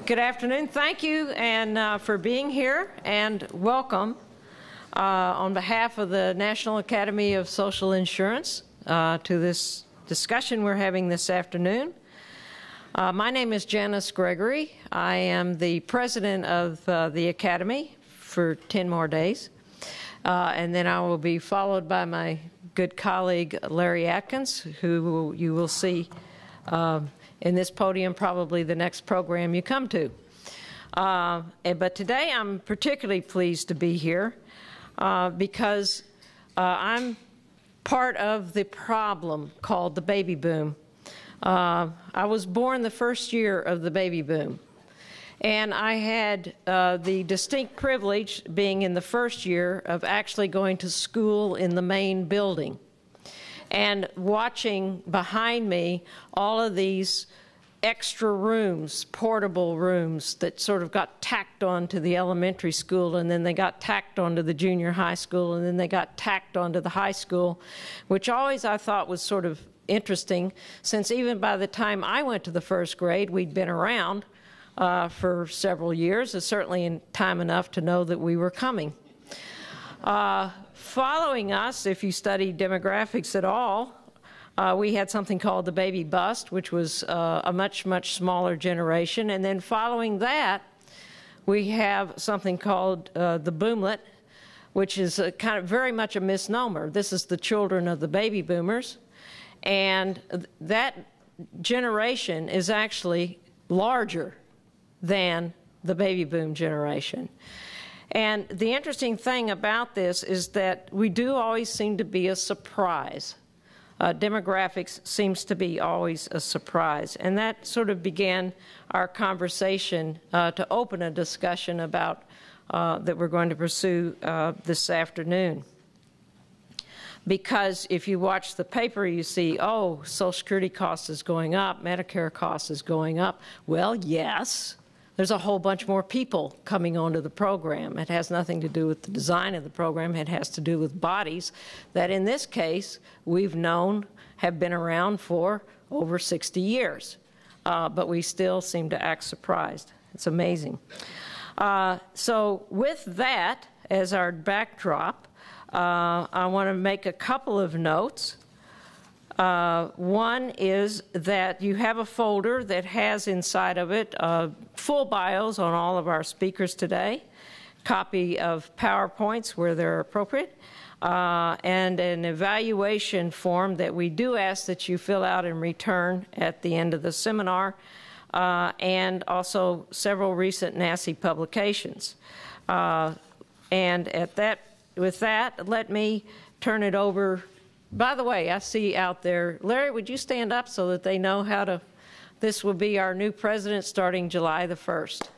Good afternoon. Thank you and for being here, and welcome on behalf of the National Academy of Social Insurance to this discussion we're having this afternoon. My name is Janice Gregory. I am the president of the Academy for 10 more days, and then I will be followed by my good colleague Larry Atkins, who you will see in this podium probably the next program you come to. But today I'm particularly pleased to be here because I'm part of the problem called the baby boom. I was born the first year of the baby boom, and I had the distinct privilege, being in the first year, of actually going to school in the main building and watching behind me all of these extra rooms, portable rooms that sort of got tacked onto the elementary school, and then they got tacked onto the junior high school, and then they got tacked onto the high school, which always I thought was sort of interesting, since even by the time I went to the first grade, we'd been around for several years, certainly in time enough to know that we were coming. Following us, if you study demographics at all, we had something called the baby bust, which was a much, much smaller generation. And then following that, we have something called the boomlet, which is kind of very much a misnomer. This is the children of the baby boomers. And that generation is actually larger than the baby boom generation. And the interesting thing about this is that we do always seem to be a surprise. Demographics seems to be always a surprise. And that sort of began our conversation to open a discussion about that we're going to pursue this afternoon. Because if you watch the paper, you see, oh, Social Security cost is going up, Medicare cost is going up. Well, yes. There's a whole bunch more people coming onto the program. It has nothing to do with the design of the program. It has to do with bodies that, in this case, we've known have been around for over 60 years. But we still seem to act surprised. It's amazing. So with that as our backdrop, I want to make a couple of notes. One is that you have a folder that has inside of it full bios on all of our speakers today, copy of PowerPoints where they're appropriate, and an evaluation form that we do ask that you fill out and return at the end of the seminar, and also several recent NASI publications. And with that, let me turn it over. By the way, I see out there, Larry, would you stand up so that they know how to, this will be our new president starting July the 1st.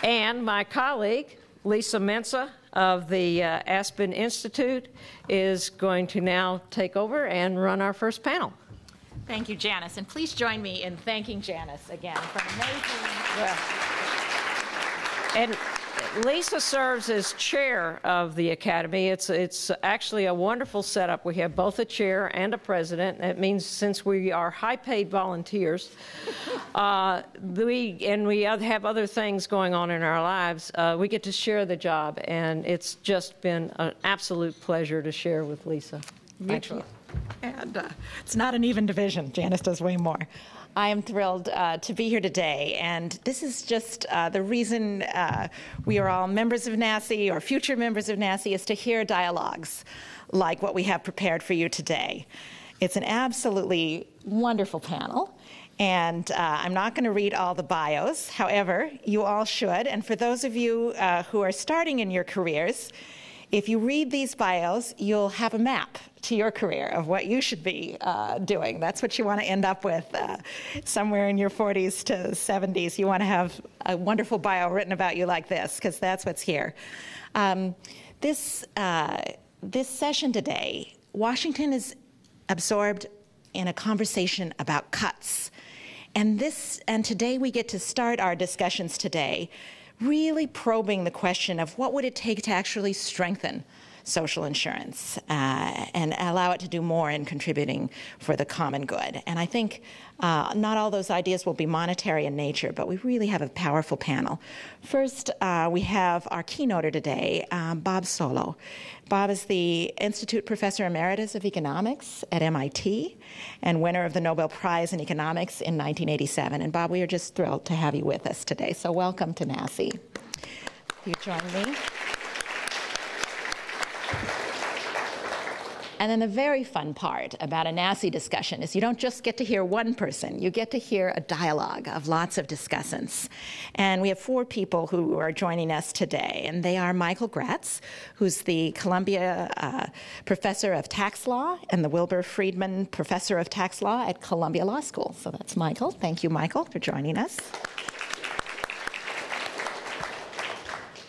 And my colleague, Lisa Mensah of the Aspen Institute, is going to now take over and run our first panel. Thank you, Janice. And please join me in thanking Janice again for an amazing... And Lisa serves as chair of the Academy. It's actually a wonderful setup. We have both a chair and a president. That means since we are high-paid volunteers, we have other things going on in our lives, we get to share the job, and it's just been an absolute pleasure to share with Lisa. Thank you. And it's not an even division. Janice does way more. I am thrilled to be here today, and this is just the reason we are all members of NASI or future members of NASI is to hear dialogues like what we have prepared for you today. It's an absolutely wonderful panel, and I'm not going to read all the bios. However, you all should, and for those of you who are starting in your careers, if you read these bios, you'll have a map to your career of what you should be doing. That's what you want to end up with somewhere in your 40s to 70s. You want to have a wonderful bio written about you like this, because that's what's here. This session today, Washington is absorbed in a conversation about cuts. And today we get to start our discussions today really probing the question of what would it take to actually strengthen social insurance and allow it to do more in contributing for the common good. And I think not all those ideas will be monetary in nature, but we really have a powerful panel. First, we have our keynoter today, Bob Solow. Bob is the Institute Professor Emeritus of Economics at MIT and winner of the Nobel Prize in Economics in 1987. And Bob, we are just thrilled to have you with us today. So welcome to NASI. You join me. And then the very fun part about a NASI discussion is you don't just get to hear one person. You get to hear a dialogue of lots of discussants. And we have 4 people who are joining us today. And they are Michael Graetz, who's the Columbia Professor of Tax Law and the Wilbur Friedman Professor of Tax Law at Columbia Law School. So that's Michael. Thank you, Michael, for joining us.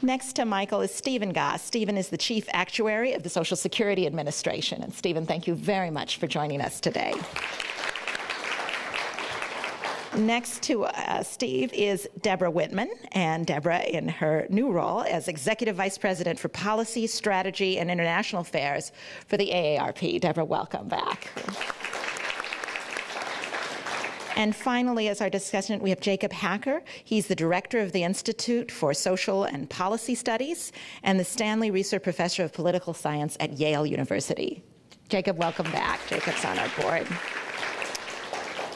Next to Michael is Stephen Goss. Stephen is the Chief Actuary of the Social Security Administration. And Stephen, thank you very much for joining us today. Next to Steve is Debra Whitman, and Debra in her new role as Executive Vice President for Policy, Strategy, and International Affairs for the AARP. Debra, welcome back. And finally, as our discussant, we have Jacob Hacker. He's the director of the Institute for Social and Policy Studies and the Stanley Research Professor of Political Science at Yale University. Jacob, welcome back. Jacob's on our board.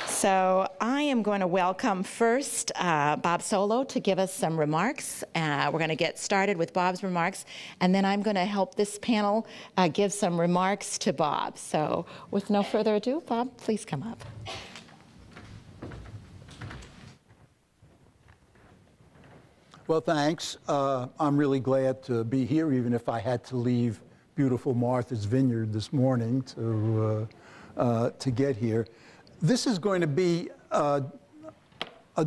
So I am going to welcome first Bob Solow to give us some remarks. We're going to get started with Bob's remarks, and then I'm going to help this panel give some remarks to Bob. So with no further ado, Bob, please come up. Well, thanks. I'm really glad to be here, even if I had to leave beautiful Martha's Vineyard this morning to get here. This is going to be a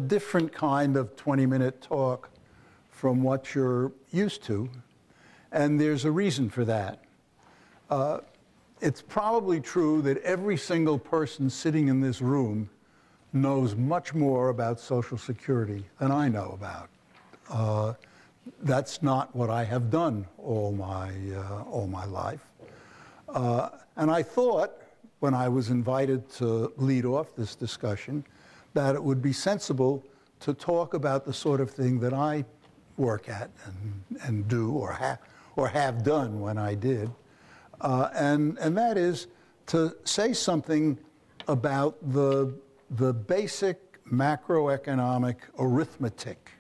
different kind of 20-minute talk from what you're used to, and there's a reason for that. It's probably true that every single person sitting in this room knows much more about Social Security than I know about. That's not what I have done all my life. And I thought, when I was invited to lead off this discussion, that it would be sensible to talk about the sort of thing that I work at and do or have done when I did. And that is to say something about the basic macroeconomic arithmetic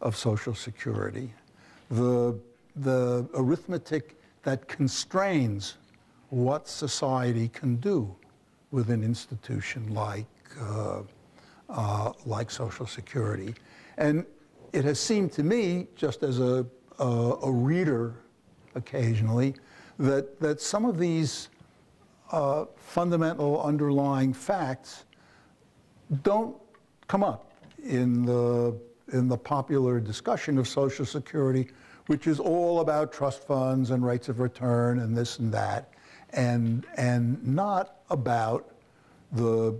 of Social Security, the arithmetic that constrains what society can do with an institution like Social Security. And it has seemed to me, just as a reader occasionally, that some of these fundamental underlying facts don't come up in the popular discussion of Social Security, which is all about trust funds and rates of return and this and that, and not about the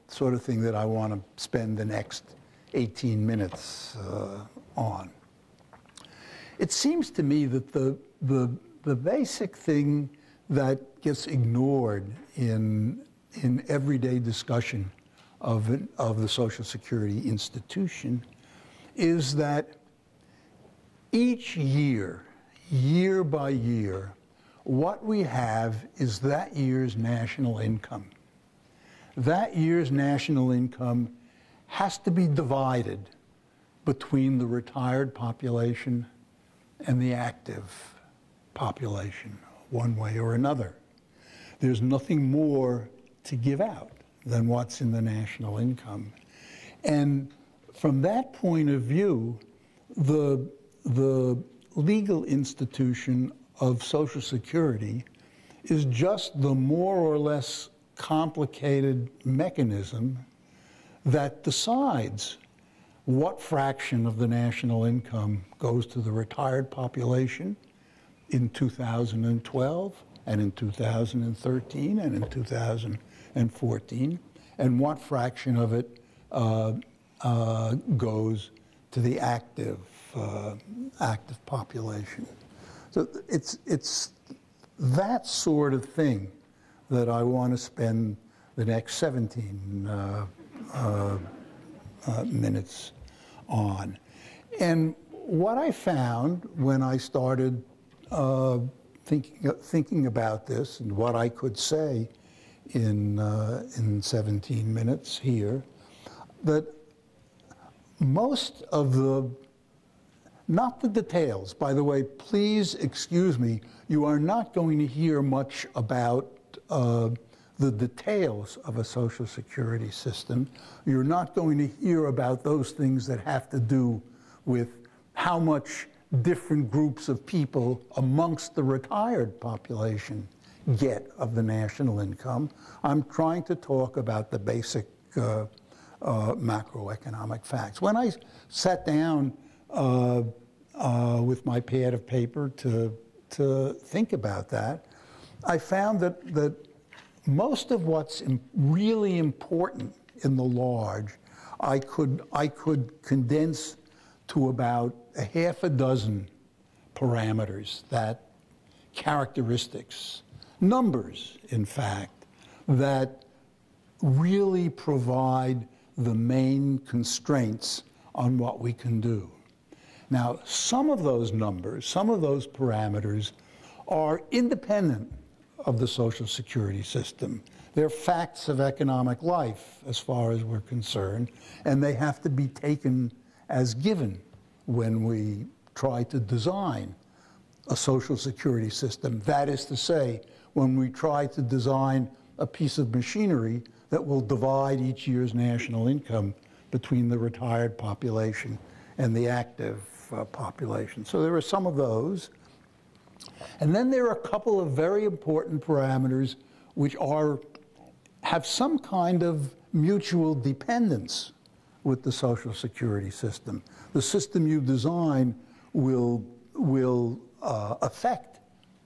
sort of thing that I want to spend the next 18 minutes on. It seems to me that the basic thing that gets ignored in everyday discussion of the Social Security institution is that each year, year by year, what we have is that year's national income. That year's national income has to be divided between the retired population and the active population, one way or another. There's nothing more to give out than what's in the national income. And from that point of view, the legal institution of Social Security is just the more or less complicated mechanism that decides what fraction of the national income goes to the retired population in 2012 and in 2013 and in 2014, and what fraction of it goes to the active population. So it's that sort of thing that I want to spend the next 17 minutes on. And what I found when I started thinking about this and what I could say in 17 minutes here, that most of the, not the details, by the way, please excuse me, you are not going to hear much about the details of a Social Security system. You're not going to hear about those things that have to do with how much different groups of people amongst the retired population get of the national income. I'm trying to talk about the basic macroeconomic facts. When I sat down with my pad of paper to think about that, I found that most of what's really important in the large, I could condense to about a half a dozen parameters, that characteristics, numbers, in fact, that really provide the main constraints on what we can do. Now, some of those numbers, some of those parameters are independent of the Social Security system. They're facts of economic life as far as we're concerned, and they have to be taken as given when we try to design a Social Security system. That is to say, when we try to design a piece of machinery that will divide each year's national income between the retired population and the active population. So there are some of those. And then there are a couple of very important parameters which have some kind of mutual dependence with the Social Security system. The system you design will affect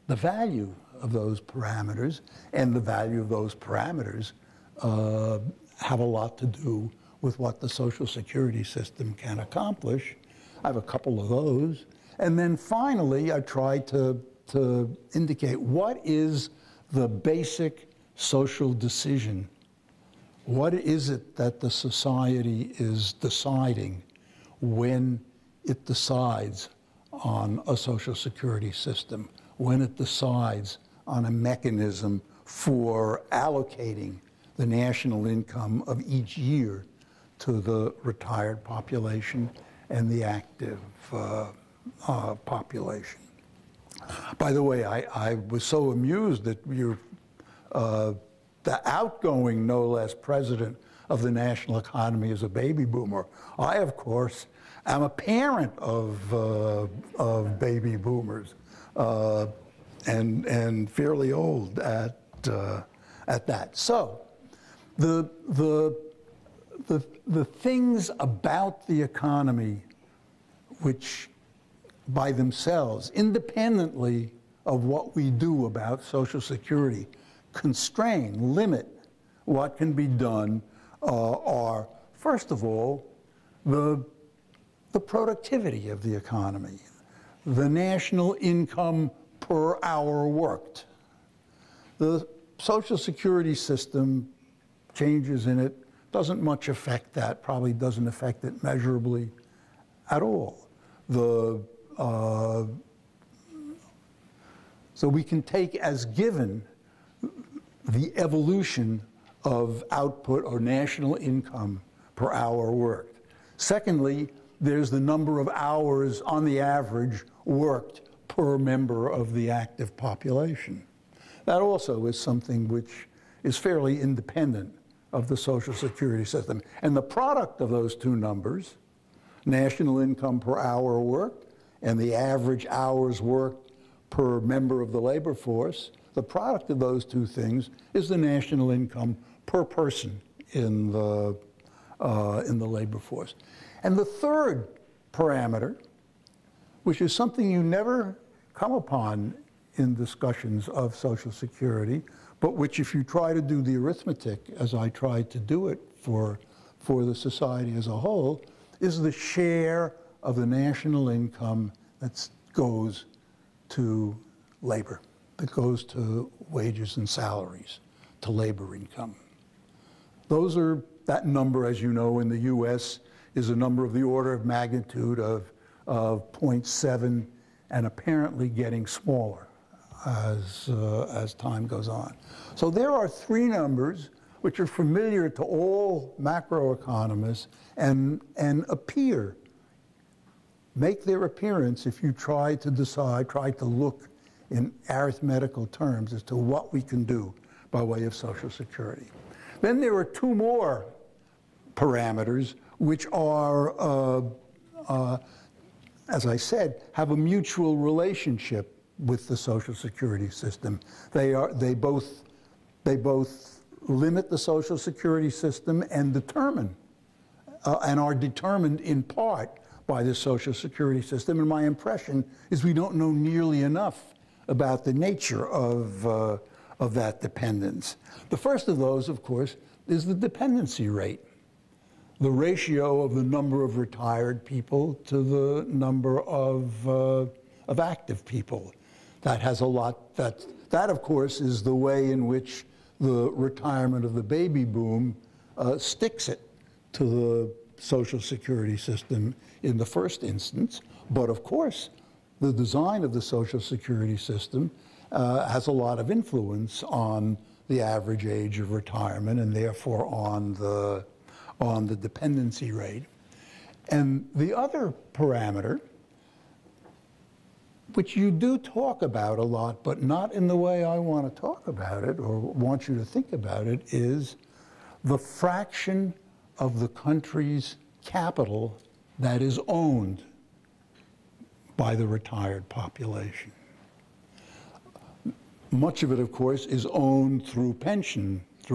the value of those parameters, and the value of those parameters have a lot to do with what the Social Security system can accomplish. I have a couple of those. And then finally, I try to indicate what is the basic social decision. What is it that the society is deciding when it decides on a Social Security system, when it decides on a mechanism for allocating the national income of each year to the retired population and the active population. By the way, I was so amused that you're the outgoing, no less, president of the national economy is a baby boomer. I, of course, am a parent of baby boomers and fairly old at that. So the things about the economy which by themselves, independently of what we do about Social Security, constrain, limit what can be done are, first of all, the productivity of the economy, the national income per hour worked. The Social Security system, changes in it, doesn't much affect that, probably doesn't affect it measurably at all. So we can take as given the evolution of output or national income per hour worked. Secondly, there's the number of hours on the average worked per member of the active population. That also is something which is fairly independent of the Social Security system. And the product of those two numbers, national income per hour worked and the average hours worked per member of the labor force, the product of those two things is the national income per person in the labor force. And the third parameter, which is something you never come upon in discussions of Social Security, but which if you try to do the arithmetic, as I tried to do it for the society as a whole, is the share of the national income that goes to labor, that goes to wages and salaries, to labor income. That number, as you know, in the US is a number of the order of magnitude of 0.7 and apparently getting smaller as time goes on. So there are three numbers which are familiar to all macroeconomists and make their appearance if you try to look in arithmetical terms as to what we can do by way of Social Security. Then there are two more parameters which are, as I said, have a mutual relationship with the Social Security system. They both limit the Social Security system and are determined in part by the Social Security system. And my impression is we don't know nearly enough about the nature of that dependence. The first of those, of course, is the dependency rate, the ratio of the number of retired people to the number of active people. That has a lot. That, of course, is the way in which the retirement of the baby boom sticks it to the Social Security system in the first instance. But of course, the design of the Social Security system has a lot of influence on the average age of retirement and therefore on the dependency rate. And the other parameter, which you do talk about a lot, but not in the way I want to talk about it or want you to think about it, is the fraction of the country's capital that is owned by the retired population. Much of it, of course, is owned through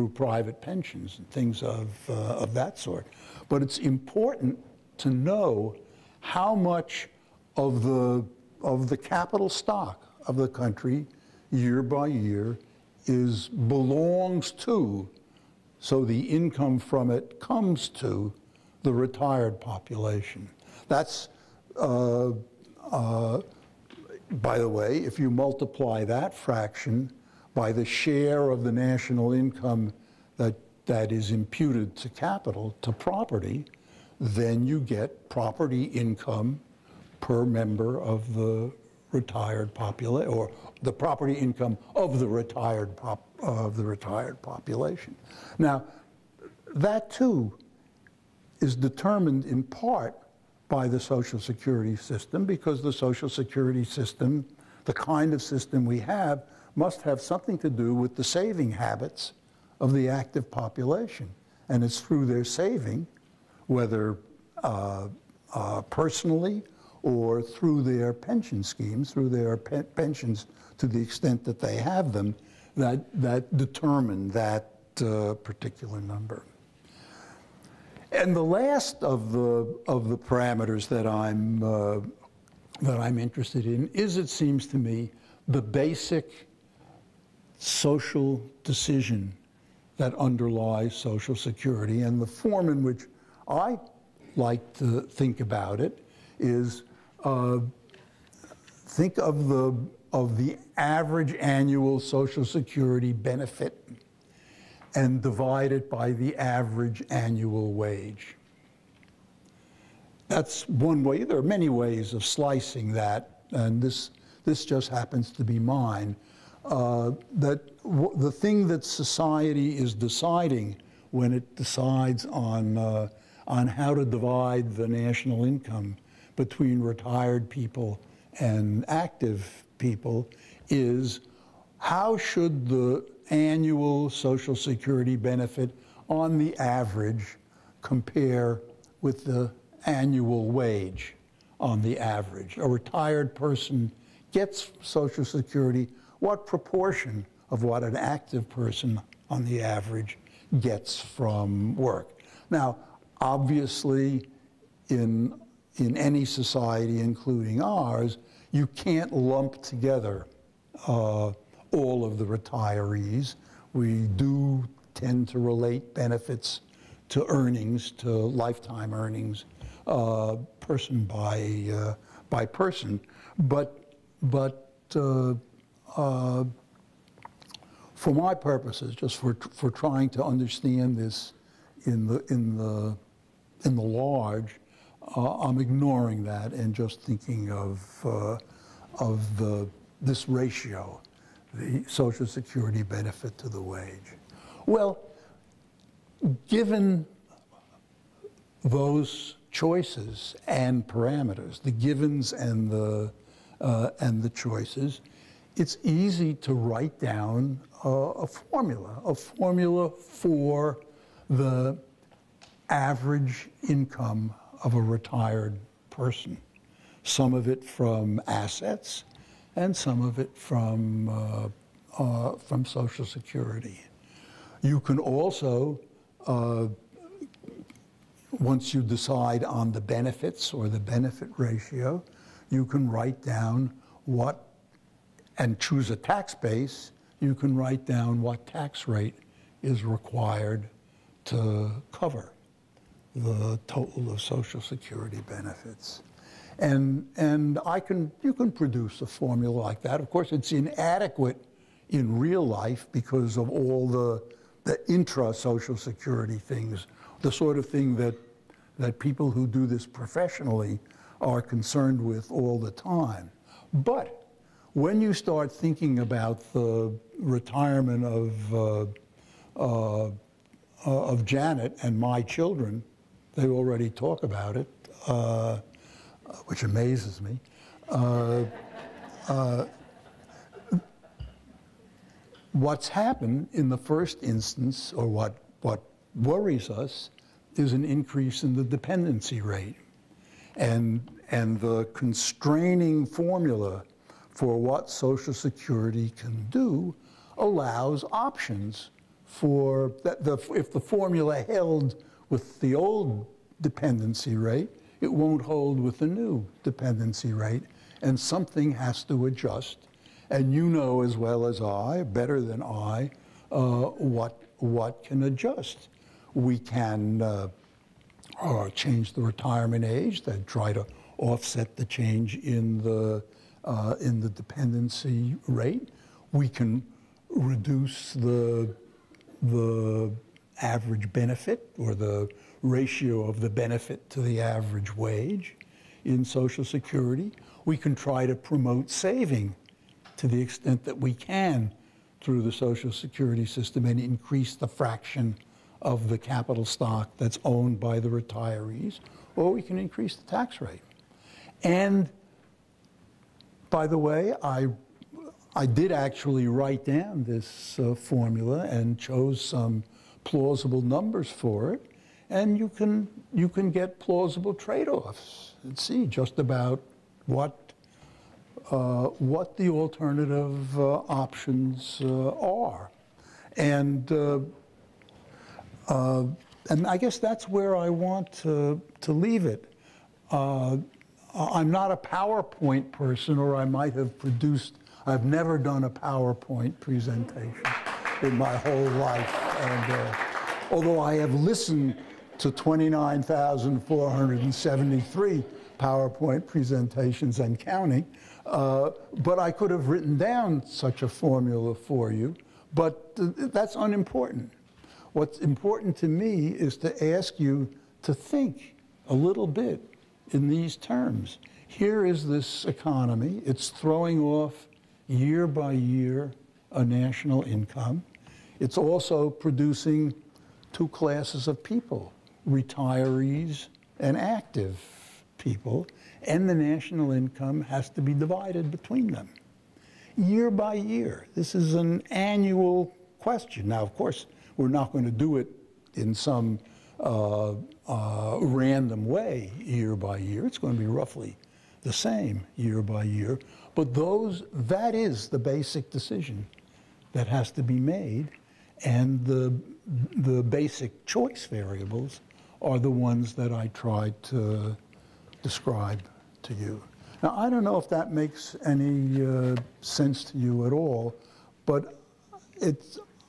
private pensions and things of that sort. But it's important to know how much of the capital stock of the country, year by year, belongs to, so the income from it comes to, the retired population. That's, by the way, if you multiply that fraction by the share of the national income that is imputed to capital, to property, then you get property income per member of the retired population, or the property income of the retired population. Now, that too is determined in part by the Social Security system, because the Social Security system, the kind of system we have, must have something to do with the saving habits of the active population. And it's through their saving, whether personally or through their pension schemes, through their pensions to the extent that they have them, that determine that particular number. And the last of the parameters that I'm interested in is, it seems to me, the basic social decision that underlies Social Security. And the form in which I like to think about it is think of the average annual Social Security benefit and divide it by the average annual wage. That's one way. There are many ways of slicing that, and this just happens to be mine. The thing that society is deciding when it decides on how to divide the national income between retired people and active people is, how should the annual Social Security benefit on the average compare with the annual wage on the average? A retired person gets Social Security, what proportion of what an active person on the average gets from work? Now, obviously, in any society, including ours, you can't lump together all of the retirees. We do tend to relate benefits to earnings, to lifetime earnings, person by person. But for my purposes, just for trying to understand this in the large, I'm ignoring that and just thinking of this ratio, the Social Security benefit to the wage. Well, given those choices and parameters, the givens and the choices, it's easy to write down a formula for the average income of a retired person. Some of it from assets, and some of it from Social Security. You can also, once you decide on the benefits or the benefit ratio, you can write down what, and choose a tax base, you can write down what tax rate is required to cover the total of Social Security benefits. And you can produce a formula like that. Of course, it's inadequate in real life because of all the intra-Social Security things, the sort of thing that people who do this professionally are concerned with all the time. But when you start thinking about the retirement of Janet and my children, they already talk about it, which amazes me. What's happened in the first instance, or what worries us, is an increase in the dependency rate. And the constraining formula for what Social Security can do allows options for that. If the formula held with the old dependency rate, it won't hold with the new dependency rate, and something has to adjust. And you know as well as I, better than I, what can adjust. We can change the retirement age, then try to offset the change in the dependency rate. We can reduce the average benefit, or the ratio of the benefit to the average wage in Social Security. We can try to promote saving to the extent that we can through the Social Security system and increase the fraction of the capital stock that's owned by the retirees, or we can increase the tax rate. And by the way, I did actually write down this formula and chose some plausible numbers for it, and you can get plausible trade-offs and see just about what the alternative options are, and I guess that's where I want to leave it. I'm not a PowerPoint person, or I might have produced. I've never done a PowerPoint presentation in my whole life, and although I have listened to 29,473 PowerPoint presentations and counting, but I could have written down such a formula for you, but that's unimportant. What's important to me is to ask you to think a little bit in these terms. Here is this economy. It's throwing off year by year a national income. It's also producing two classes of people, retirees and active people, and the national income has to be divided between them year by year. This is an annual question. Now, of course, we're not going to do it in some random way year by year. It's going to be roughly the same year by year. But that is the basic decision that has to be made, and the basic choice variables are the ones that I tried to describe to you. Now, I don't know if that makes any sense to you at all, but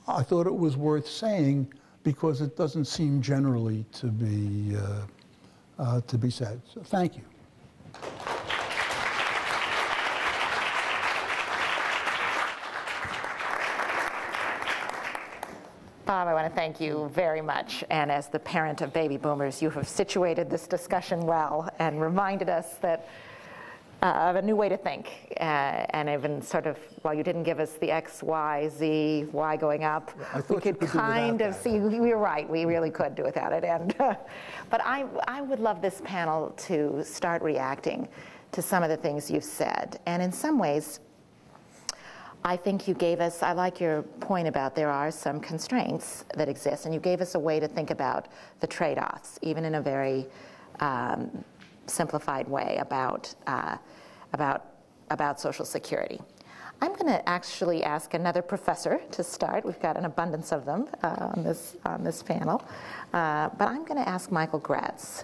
I thought it was worth saying because it doesn't seem generally to be said. So thank you. Bob, I want to thank you very much. And as the parent of baby boomers, you have situated this discussion well and reminded us that of a new way to think. And even sort of, while you didn't give us the X, Y, Z, Y going up, we could kind of see, you're right, we really could do without it. And, but I would love this panel to start reacting to some of the things you've said. And in some ways, I think you gave us, I like your point about there are some constraints that exist, and you gave us a way to think about the trade-offs, even in a very simplified way about Social Security. I'm going to actually ask another professor to start. We've got an abundance of them on this panel. But I'm going to ask Michael Graetz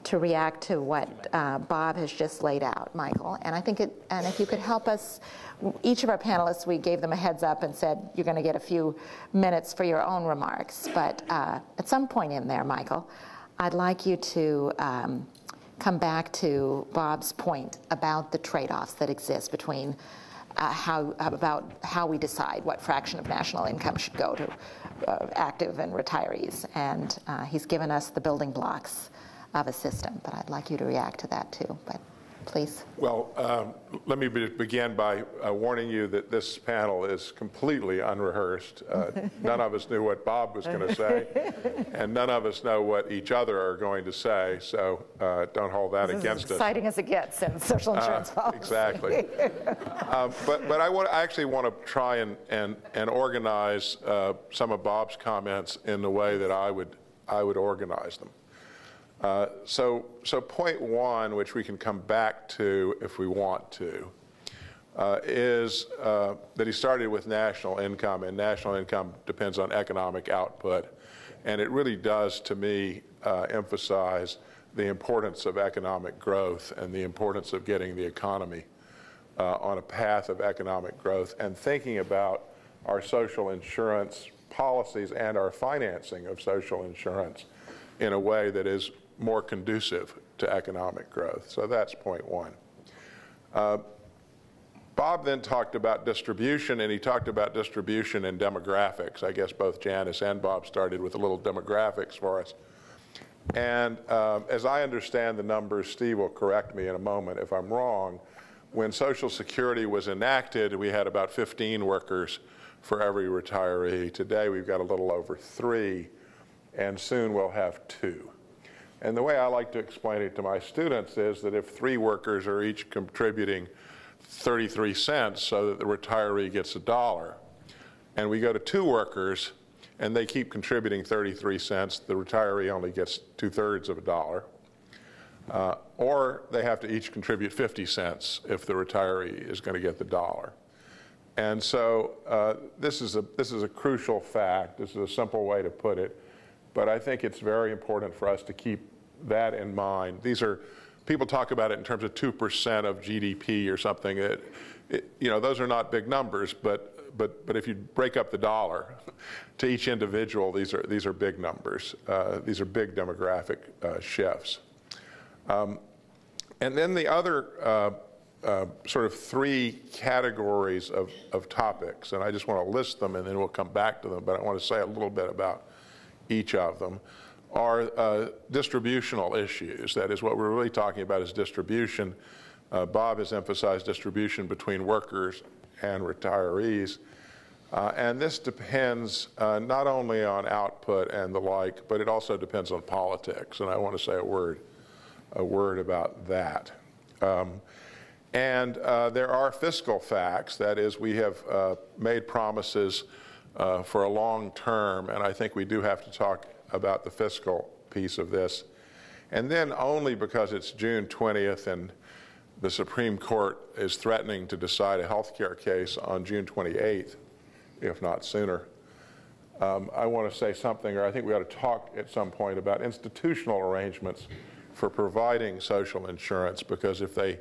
to react to what Bob has just laid out, Michael. And I think and if you could help us, each of our panelists, we gave them a heads up and said, you're going to get a few minutes for your own remarks. But at some point in there, Michael, I'd like you to come back to Bob's point about the trade-offs that exist between about how we decide what fraction of national income should go to active and retirees. And he's given us the building blocks of a system, but I'd like you to react to that too. But please. Well, let me begin by warning you that this panel is completely unrehearsed. None of us knew what Bob was going to say, and none of us know what each other are going to say, so don't hold that against us. As exciting as it gets in social insurance policy. Exactly. But I actually want to try and organize some of Bob's comments in the way that I would organize them. So point one, which we can come back to if we want to, is that he started with national income, and national income depends on economic output. And it really does, to me, emphasize the importance of economic growth and the importance of getting the economy on a path of economic growth and thinking about our social insurance policies and our financing of social insurance in a way that is more conducive to economic growth. So that's point one. Bob then talked about distribution, and he talked about distribution and demographics. I guess both Janice and Bob started with a little demographics for us. And as I understand the numbers, Steve will correct me in a moment if I'm wrong, when Social Security was enacted, we had about 15 workers for every retiree. Today we've got a little over 3, and soon we'll have 2. And the way I like to explain it to my students is that if 3 workers are each contributing 33 cents so that the retiree gets $1, and we go to 2 workers and they keep contributing 33 cents, the retiree only gets 2/3 of $1. Or they have to each contribute 50 cents if the retiree is going to get the $1. And so this is a crucial fact. This is a simple way to put it. But I think it's very important for us to keep that in mind. People talk about it in terms of 2% of GDP or something. Those are not big numbers, but if you break up the dollar to each individual, these are big numbers. These are big demographic shifts. And then the other sort of 3 categories of topics, and I just want to list them and then we'll come back to them, but I want to say a little bit about each of them, are distributional issues. That is, what we're really talking about is distribution. Bob has emphasized distribution between workers and retirees. And this depends not only on output and the like, but it also depends on politics. And I want to say a word about that. And there are fiscal facts. That is, we have made promises for a long term, and I think we do have to talk about the fiscal piece of this. And then only because it's June 20th and the Supreme Court is threatening to decide a health care case on June 28th, if not sooner, I want to say something, or I think we ought to talk at some point about institutional arrangements for providing social insurance, because if they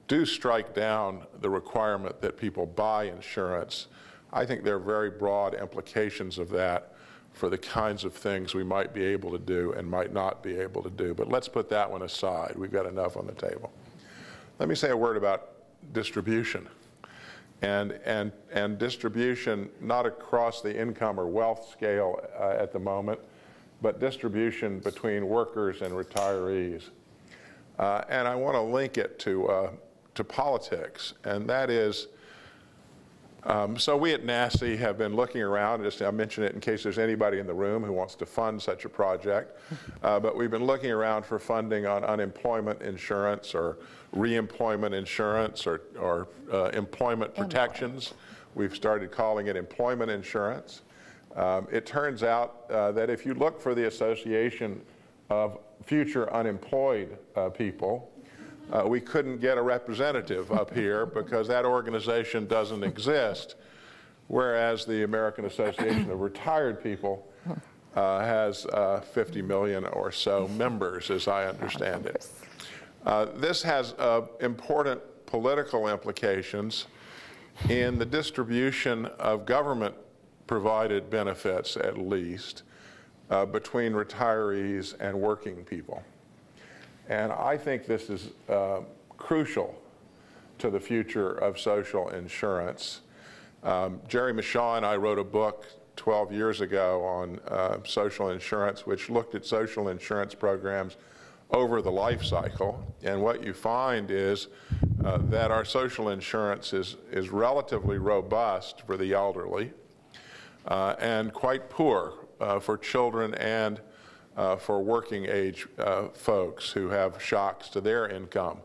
do strike down the requirement that people buy insurance, I think there are very broad implications of that for the kinds of things we might be able to do and might not be able to do. But let's put that one aside. We've got enough on the table. Let me say a word about distribution. and distribution not across the income or wealth scale at the moment, but distribution between workers and retirees. And I want to link it to politics, and that is, so we at NASCE have been looking around, just I'll mention it in case there's anybody in the room who wants to fund such a project, but we've been looking around for funding on unemployment insurance or reemployment insurance or employment protections. We've started calling it employment insurance. It turns out that if you look for the association of future unemployed people, we couldn't get a representative up here because that organization doesn't exist, whereas the American Association of Retired People has 50 million or so members, as I understand it. This has important political implications in the distribution of government-provided benefits, at least, between retirees and working people. And I think this is crucial to the future of social insurance. Jerry Michaud and I wrote a book 12 years ago on social insurance, which looked at social insurance programs over the life cycle. And what you find is that our social insurance is relatively robust for the elderly and quite poor for children and for working age folks who have shocks to their income,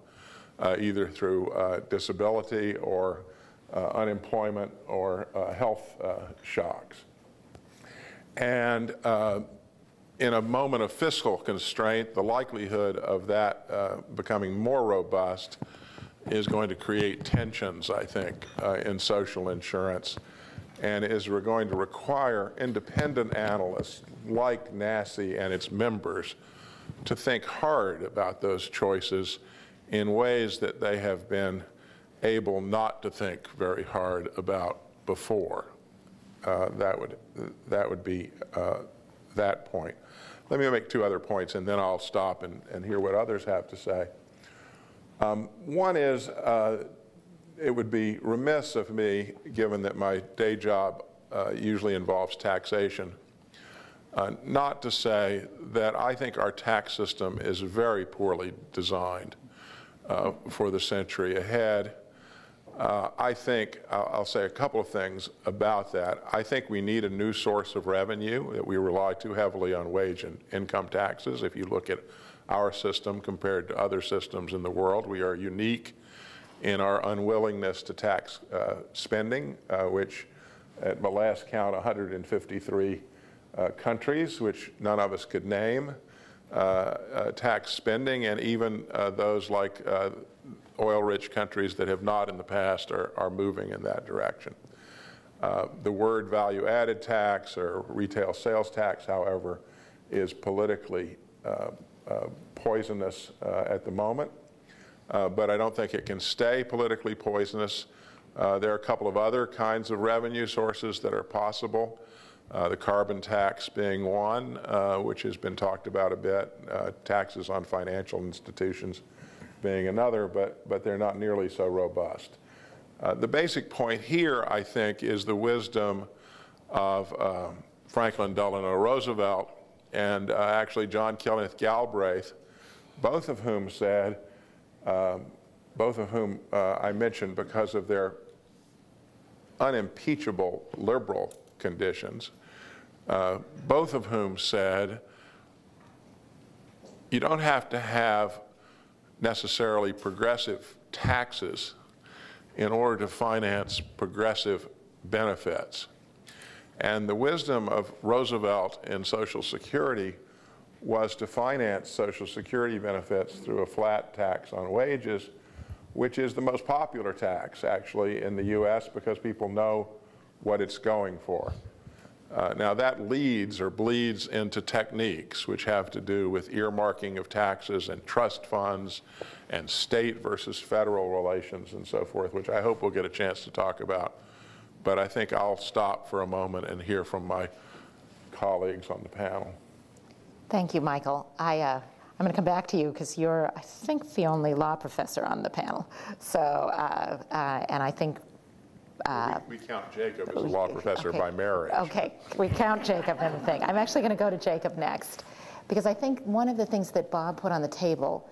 either through disability or unemployment or health shocks. And in a moment of fiscal constraint, the likelihood of that becoming more robust is going to create tensions, I think, in social insurance, and is going to require independent analysts like NASCE and its members to think hard about those choices in ways that they have been able not to think very hard about before. That would be that point. Let me make two other points, and then I'll stop and hear what others have to say. One is, it would be remiss of me, given that my day job usually involves taxation, not to say that I think our tax system is very poorly designed for the century ahead. I think, I'll say a couple of things about that. I think we need a new source of revenue, that we rely too heavily on wage and income taxes. If you look at our system compared to other systems in the world, we are unique in our unwillingness to tax spending, which at my last count, 153 countries, which none of us could name, tax spending, and even those like oil-rich countries that have not in the past are moving in that direction. The word value-added tax or retail sales tax, however, is politically poisonous at the moment. But I don't think it can stay politically poisonous. There are a couple of other kinds of revenue sources that are possible. The carbon tax being one, which has been talked about a bit, taxes on financial institutions being another, but they're not nearly so robust. The basic point here, I think, is the wisdom of Franklin Delano Roosevelt and actually John Kenneth Galbraith, both of whom said, I mentioned because of their unimpeachable liberal conditions, both of whom said, you don't have to have necessarily progressive taxes in order to finance progressive benefits. And the wisdom of Roosevelt in Social Security was to finance Social Security benefits through a flat tax on wages, which is the most popular tax, actually, in the U.S. because people know what it's going for. Now, that leads or bleeds into techniques which have to do with earmarking of taxes and trust funds and state versus federal relations and so forth, which I hope we'll get a chance to talk about. But I think I'll stop for a moment and hear from my colleagues on the panel. Thank you, Michael. I'm going to come back to you because you're, I think, the only law professor on the panel. So, and I think We count Jacob as a law professor by marriage. Okay, we count Jacob in the thing. I'm actually going to go to Jacob next, because I think one of the things that Bob put on the table,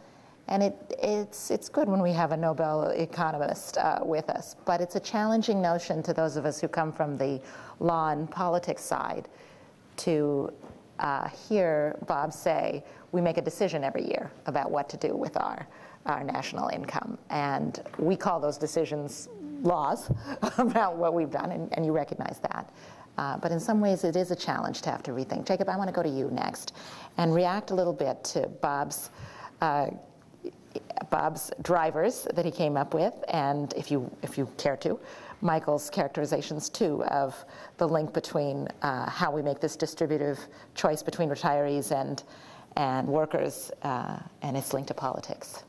and it's good when we have a Nobel economist with us, but it's a challenging notion to those of us who come from the law and politics side to hear Bob say, we make a decision every year about what to do with our national income. And we call those decisions laws about what we've done, and you recognize that. But in some ways, it is a challenge to have to rethink. Jacob, I want to go to you next and react a little bit to Bob's drivers that he came up with, and if you care to, Michael's characterizations too of the link between how we make this distributive choice between retirees and workers and its link to politics.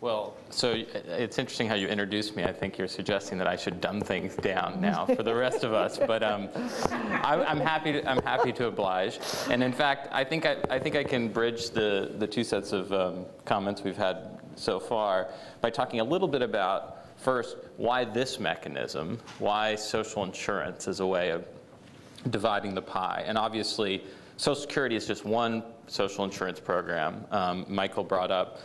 Well, so it's interesting how you introduced me. I think you're suggesting that I should dumb things down now for the rest of us. But I'm happy to oblige. And in fact, I think I can bridge the two sets of comments we've had so far by talking a little bit about first why this mechanism, why social insurance as a way of dividing the pie. And obviously, Social Security is just one social insurance program. Michael brought up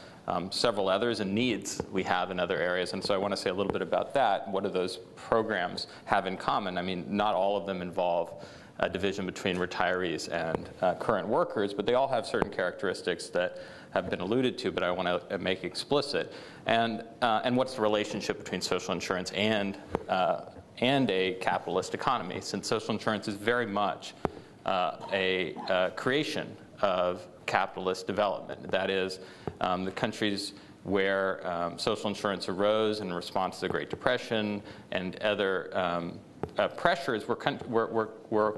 several others and needs we have in other areas. And so I want to say a little bit about that. What do those programs have in common? I mean, not all of them involve a division between retirees and current workers, but they all have certain characteristics that have been alluded to, but I want to make explicit. And what's the relationship between social insurance and a capitalist economy, since social insurance is very much a creation of capitalist development. That is, the countries where social insurance arose in response to the Great Depression and other pressures were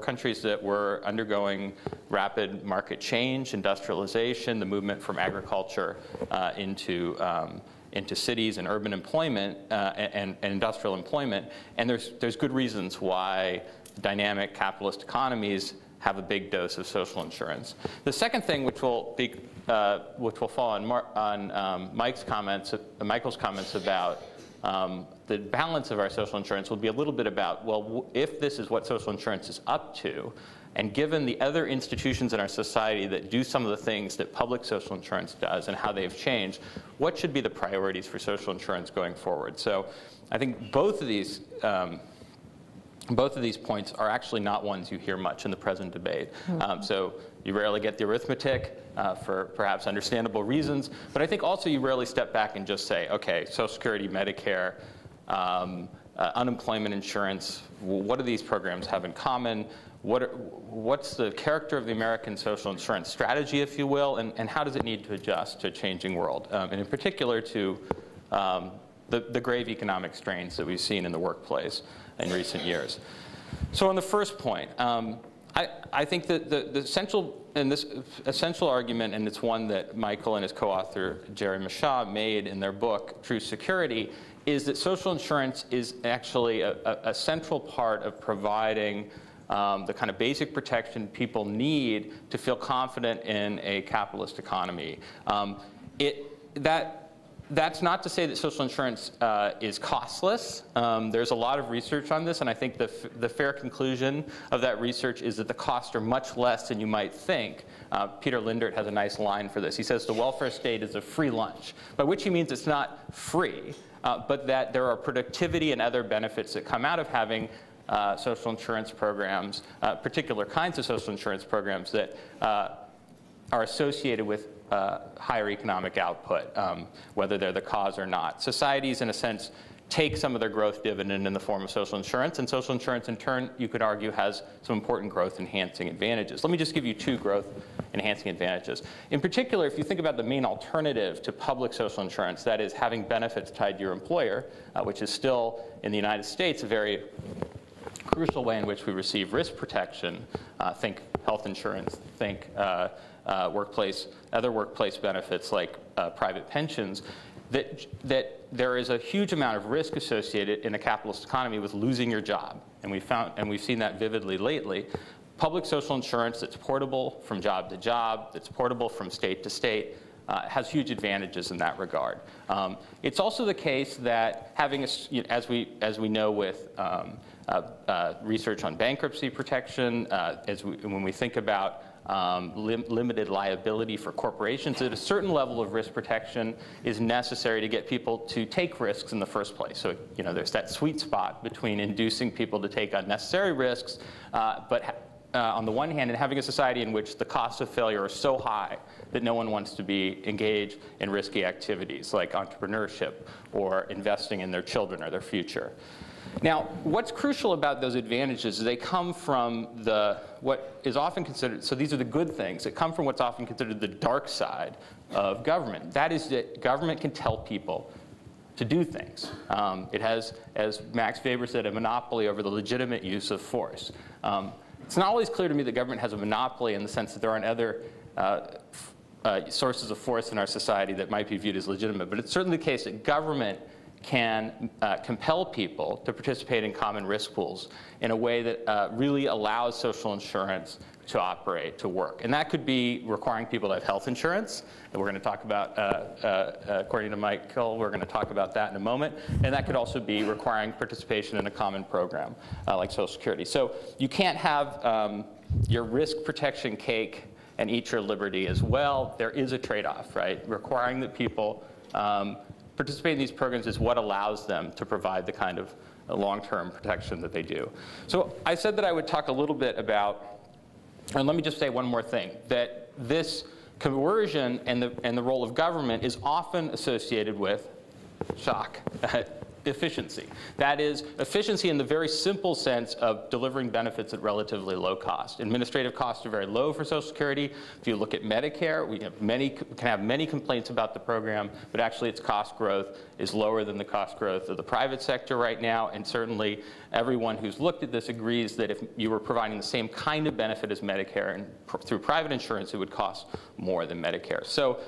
countries that were undergoing rapid market change, industrialization, the movement from agriculture into cities and urban employment and industrial employment. And there's good reasons why dynamic capitalist economies have a big dose of social insurance. The second thing, which will fall on Michael's comments about the balance of our social insurance, will be a little bit about, well, if this is what social insurance is up to, and given the other institutions in our society that do some of the things that public social insurance does and how they've changed, what should be the priorities for social insurance going forward? So I think both of these points are actually not ones you hear much in the present debate. So you rarely get the arithmetic for perhaps understandable reasons, but I think also you rarely step back and just say, okay, Social Security, Medicare, unemployment insurance, what do these programs have in common? What's the character of the American social insurance strategy, if you will, and how does it need to adjust to a changing world, and in particular to the grave economic strains that we've seen in the workplace in recent years. So on the first point, I think that the essential argument, and it's one that Michael and his co-author Jerry Mensah made in their book, True Security, is that social insurance is actually a central part of providing the kind of basic protection people need to feel confident in a capitalist economy. That's not to say that social insurance is costless. There's a lot of research on this, and I think the fair conclusion of that research is that the costs are much less than you might think. Peter Lindert has a nice line for this. He says the welfare state is a free lunch, by which he means it's not free, but that there are productivity and other benefits that come out of having social insurance programs, particular kinds of social insurance programs that are associated with higher economic output, whether they're the cause or not. Societies, in a sense, take some of their growth dividend in the form of social insurance, and social insurance, in turn, you could argue, has some important growth-enhancing advantages. Let me just give you two growth-enhancing advantages. In particular, if you think about the main alternative to public social insurance, that is having benefits tied to your employer, which is still, in the United States, a very crucial way in which we receive risk protection. Think health insurance, think other workplace benefits like private pensions, that there is a huge amount of risk associated in a capitalist economy with losing your job. And we've seen that vividly lately. Public social insurance that's portable from job to job, that's portable from state to state, has huge advantages in that regard. It's also the case that having, as we know with research on bankruptcy protection, when we think about limited liability for corporations, that a certain level of risk protection is necessary to get people to take risks in the first place. So, there's that sweet spot between inducing people to take unnecessary risks, but on the one hand, and having a society in which the costs of failure are so high that no one wants to be engaged in risky activities like entrepreneurship or investing in their children or their future. Now, what's crucial about those advantages is they come from what is often considered, so these are the good things, that come from what's often considered the dark side of government. That is that government can tell people to do things. It has, as Max Weber said, a monopoly over the legitimate use of force. It's not always clear to me that government has a monopoly in the sense that there aren't other sources of force in our society that might be viewed as legitimate, but it's certainly the case that government can compel people to participate in common risk pools in a way that really allows social insurance to operate, to work. And that could be requiring people to have health insurance, that we're going to talk about, according to Michael, we're going to talk about that in a moment. And that could also be requiring participation in a common program like Social Security. So you can't have your risk protection cake and eat your liberty as well. There is a trade-off, right? Requiring that people participate in these programs is what allows them to provide the kind of long-term protection that they do. So I said that I would talk a little bit about, and let me just say one more thing, that this coercion and the role of government is often associated with, shock, efficiency. That is, efficiency in the very simple sense of delivering benefits at relatively low cost. Administrative costs are very low for Social Security. If you look at Medicare, we can have many complaints about the program, but actually its cost growth is lower than the cost growth of the private sector right now, and certainly everyone who's looked at this agrees that if you were providing the same kind of benefit as Medicare and through private insurance, it would cost more than Medicare. So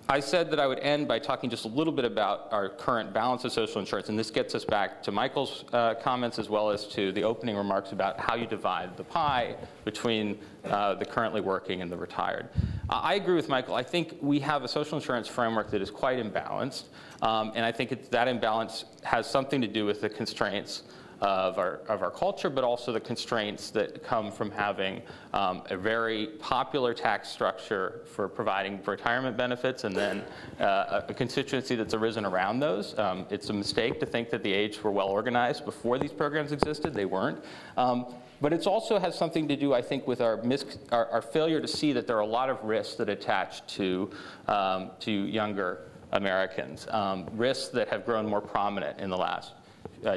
I said that I would end by talking just a little bit about our current balance of social insurance, and this gets us back to Michael's comments as well as to the opening remarks about how you divide the pie between the currently working and the retired. I agree with Michael. I think we have a social insurance framework that is quite imbalanced, and I think that imbalance has something to do with the constraints of our culture, but also the constraints that come from having a very popular tax structure for providing retirement benefits, and then a constituency that's arisen around those. It's a mistake to think that the age were well organized before these programs existed. They weren't. But it also has something to do, I think, with our failure to see that there are a lot of risks that attach to younger Americans, risks that have grown more prominent in the last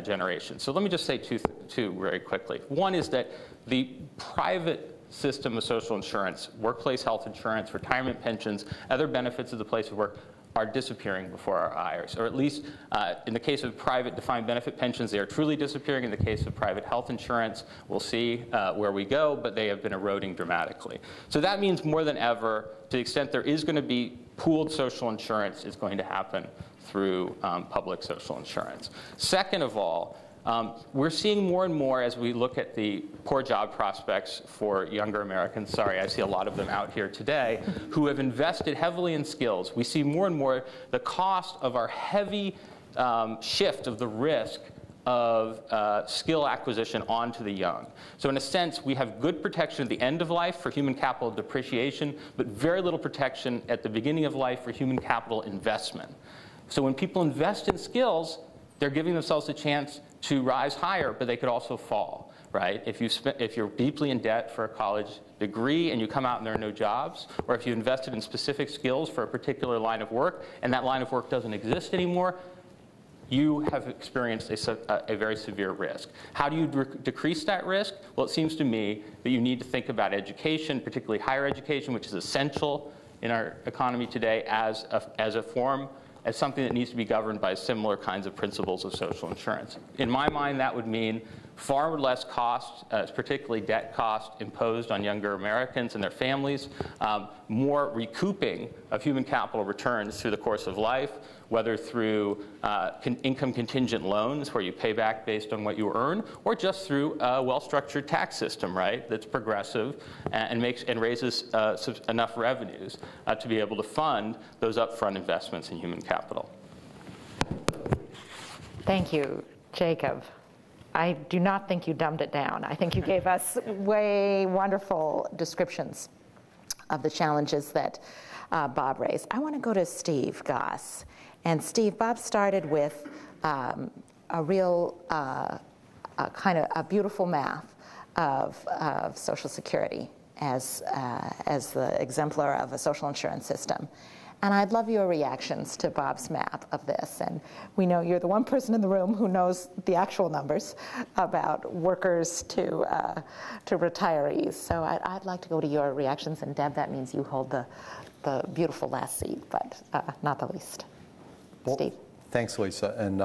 generation. So let me just say two very quickly. One is that the private system of social insurance, workplace health insurance, retirement pensions, other benefits of the place of work are disappearing before our eyes, or at least in the case of private defined benefit pensions, they are truly disappearing. In the case of private health insurance, we'll see where we go, but they have been eroding dramatically. So that means more than ever, to the extent there is going to be pooled social insurance, is going to happen through public social insurance. Second of all, we're seeing more and more as we look at the poor job prospects for younger Americans, sorry, I see a lot of them out here today, who have invested heavily in skills. We see more and more the cost of our heavy shift of the risk of skill acquisition onto the young. So in a sense, we have good protection at the end of life for human capital depreciation, but very little protection at the beginning of life for human capital investment. So when people invest in skills, they're giving themselves a chance to rise higher, but they could also fall, right? If you're deeply in debt for a college degree and you come out and there are no jobs, or if you invested in specific skills for a particular line of work and that line of work doesn't exist anymore, you have experienced a very severe risk. How do you decrease that risk? Well, it seems to me that you need to think about education, particularly higher education, which is essential in our economy today as something that needs to be governed by similar kinds of principles of social insurance. In my mind, that would mean far less cost, particularly debt cost, imposed on younger Americans and their families, more recouping of human capital returns through the course of life, whether through income contingent loans where you pay back based on what you earn, or just through a well-structured tax system, right, that's progressive and raises enough revenues to be able to fund those upfront investments in human capital. Thank you, Jacob. I do not think you dumbed it down. I think you gave us way wonderful descriptions of the challenges that Bob raised. I want to go to Steve Goss. And Steve, Bob started with a real kind of a beautiful math of Social Security as the exemplar of a social insurance system. And I'd love your reactions to Bob's map of this. And we know you're the one person in the room who knows the actual numbers about workers to retirees. So I'd like to go to your reactions. And Deb, that means you hold the beautiful last seat, but not the least. Well, Steve. Thanks, Lisa. And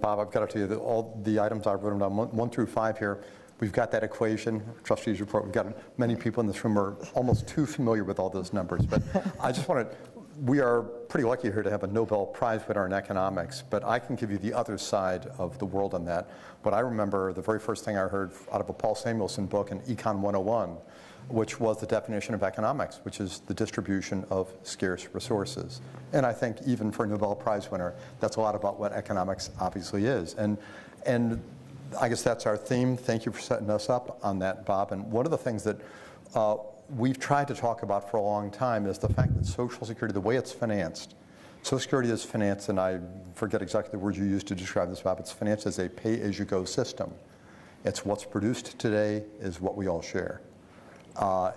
Bob, I've got to tell you that all the items I've written down, 1 through 5 here, we've got that equation, trustees report. We've got many people in this room are almost too familiar with all those numbers. But I just want to, we are pretty lucky here to have a Nobel Prize winner in economics, but I can give you the other side of the world on that. But I remember the very first thing I heard out of a Paul Samuelson book in Econ 101, which was the definition of economics, which is the distribution of scarce resources. And I think even for a Nobel Prize winner, that's a lot about what economics obviously is. And I guess that's our theme. Thank you for setting us up on that, Bob. And one of the things that we've tried to talk about for a long time is the fact that Social Security, the way it's financed, Social Security is financed, and I forget exactly the word you used to describe this, Bob, it's financed as a pay-as-you-go system. It's what's produced today is what we all share.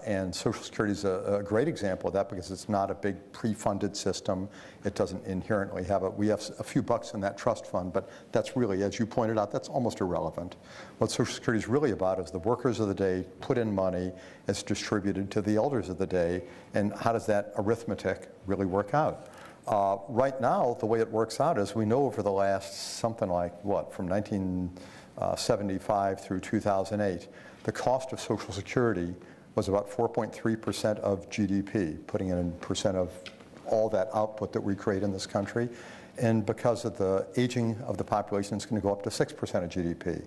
And Social Security is a great example of that because it's not a big pre-funded system. It doesn't inherently have we have a few bucks in that trust fund, but that's really, as you pointed out, that's almost irrelevant. What Social Security is really about is the workers of the day put in money, it's distributed to the elders of the day, and how does that arithmetic really work out? Right now, the way it works out is we know over the last something like, from 1975 through 2008, the cost of Social Security was about 4.3% of GDP, putting it in percent of all that output that we create in this country. And because of the aging of the population, it's going to go up to 6% of GDP.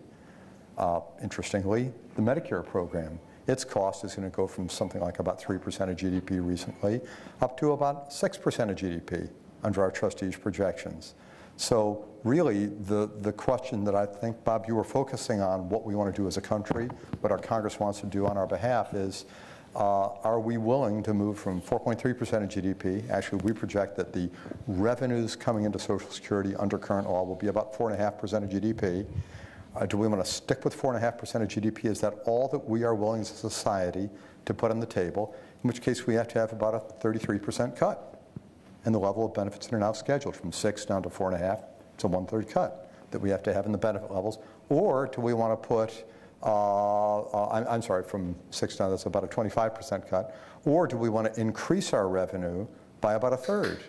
Interestingly, the Medicare program, its cost is going to go from something like about 3% of GDP recently up to about 6% of GDP under our trustees' projections. So really, the question that I think, Bob, you were focusing on, what we want to do as a country, what our Congress wants to do on our behalf is, are we willing to move from 4.3% of GDP? Actually, we project that the revenues coming into Social Security under current law will be about 4.5% of GDP. Do we want to stick with 4.5% of GDP? Is that all that we are willing as a society to put on the table? In which case, we have to have about a 33% cut and the level of benefits that are now scheduled from 6 down to 4.5. It's a 1/3 cut that we have to have in the benefit levels. Or do we want to put, I'm sorry, from 6 down, that's about a 25% cut. Or do we want to increase our revenue by about a third,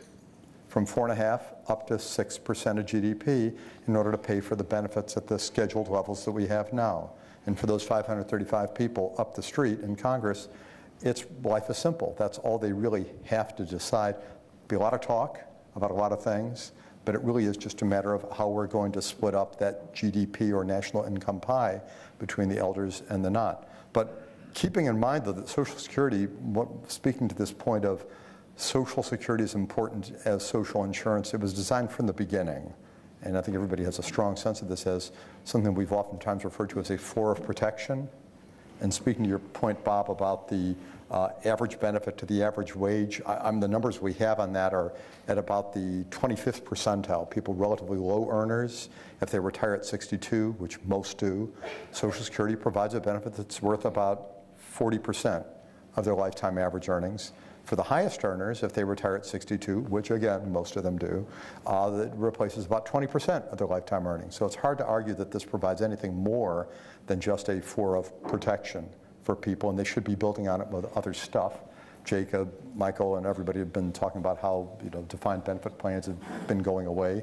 from 4.5 up to 6% of GDP in order to pay for the benefits at the scheduled levels that we have now? And for those 535 people up the street in Congress, life is simple. That's all they really have to decide. Be a lot of talk about a lot of things, but it really is just a matter of how we're going to split up that GDP or national income pie between the elders and the not. But keeping in mind, though, that Social Security, speaking to this point of Social Security is important as social insurance, it was designed from the beginning. And I think everybody has a strong sense of this as something we've oftentimes referred to as a floor of protection. And speaking to your point, Bob, about the average benefit to the average wage, the numbers we have on that are at about the 25th percentile. People relatively low earners, if they retire at 62, which most do, Social Security provides a benefit that's worth about 40% of their lifetime average earnings. For the highest earners, if they retire at 62, which again, most of them do, that replaces about 20% of their lifetime earnings. So it's hard to argue that this provides anything more than just a floor of protection for people, and they should be building on it with other stuff Jacob, Michael, and everybody have been talking about how defined benefit plans have been going away.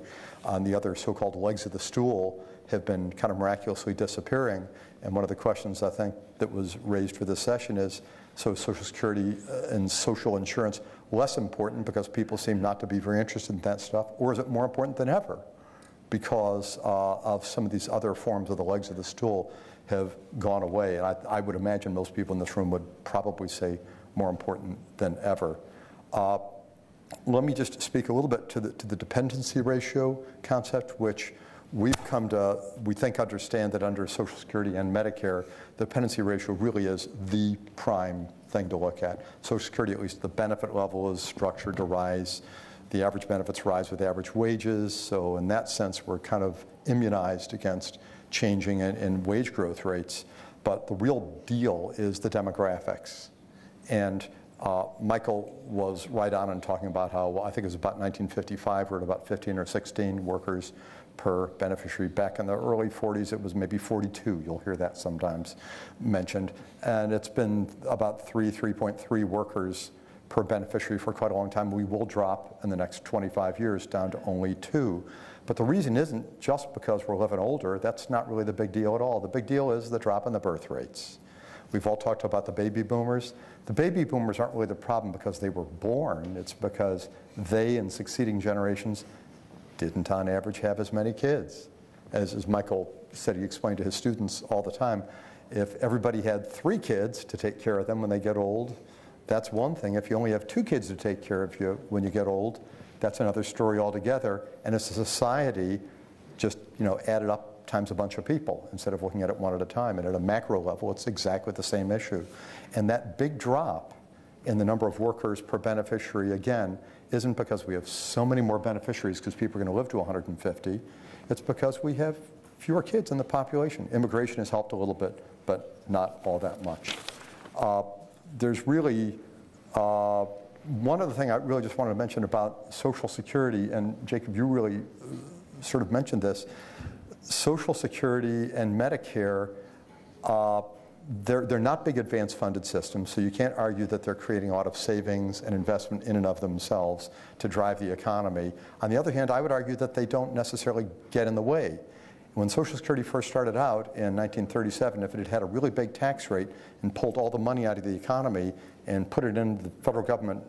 The other so-called legs of the stool have been kind of miraculously disappearing. And one of the questions I think that was raised for this session is, so Social Security and social insurance less important because people seem not to be very interested in that stuff, or is it more important than ever because of some of these other forms of the legs of the stool have gone away? And I would imagine most people in this room would probably say more important than ever. Let me just speak a little bit to the dependency ratio concept, which we've come to, we think, understand that under Social Security and Medicare, the dependency ratio really is the prime thing to look at. Social Security, at least the benefit level, is structured to rise. The average benefits rise with average wages. So in that sense, we're kind of immunized against changing in wage growth rates. But the real deal is the demographics. And Michael was right on in talking about how, well, I think it was about 1955, we're at about 15 or 16 workers per beneficiary. Back in the early 40s, it was maybe 42. You'll hear that sometimes mentioned. And it's been about 3.3 workers per beneficiary for quite a long time. We will drop in the next 25 years down to only 2. But the reason isn't just because we're living older. That's not really the big deal at all. The big deal is the drop in the birth rates. We've all talked about the baby boomers. The baby boomers aren't really the problem because they were born. It's because they and succeeding generations didn't on average have as many kids. As Michael said, he explained to his students all the time, if everybody had 3 kids to take care of them when they get old, that's one thing. If you only have 2 kids to take care of you when you get old, that's another story altogether. And as a society, just added up times a bunch of people instead of looking at it one at a time. And at a macro level, it's exactly the same issue. And that big drop in the number of workers per beneficiary, again, isn't because we have so many more beneficiaries because people are going to live to 150. It's because we have fewer kids in the population. Immigration has helped a little bit, but not all that much. There's really one other thing I really just wanted to mention about Social Security, and Jacob, you really sort of mentioned this. Social Security and Medicare, they're not big advanced funded systems, so you can't argue that they're creating a lot of savings and investment in and of themselves to drive the economy. On the other hand, I would argue that they don't necessarily get in the way. When Social Security first started out in 1937, if it had had a really big tax rate and pulled all the money out of the economy and put it in the federal government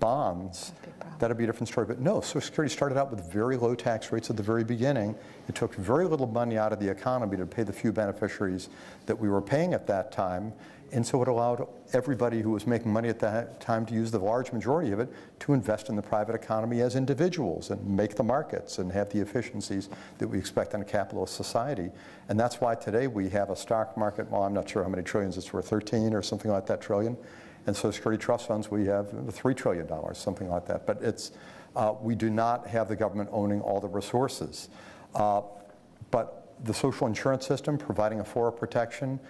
bonds, that'd be a different story. But no, Social Security started out with very low tax rates at the very beginning. It took very little money out of the economy to pay the few beneficiaries that we were paying at that time. And so it allowed everybody who was making money at that time to use the large majority of it to invest in the private economy as individuals and make the markets and have the efficiencies that we expect in a capitalist society. And that's why today we have a stock market, well, I'm not sure how many trillions it's worth, 13 or something like that trillion. And Social Security trust funds, we have $3 trillion, something like that. But it's, we do not have the government owning all the resources. But the social insurance system, providing a forward protection,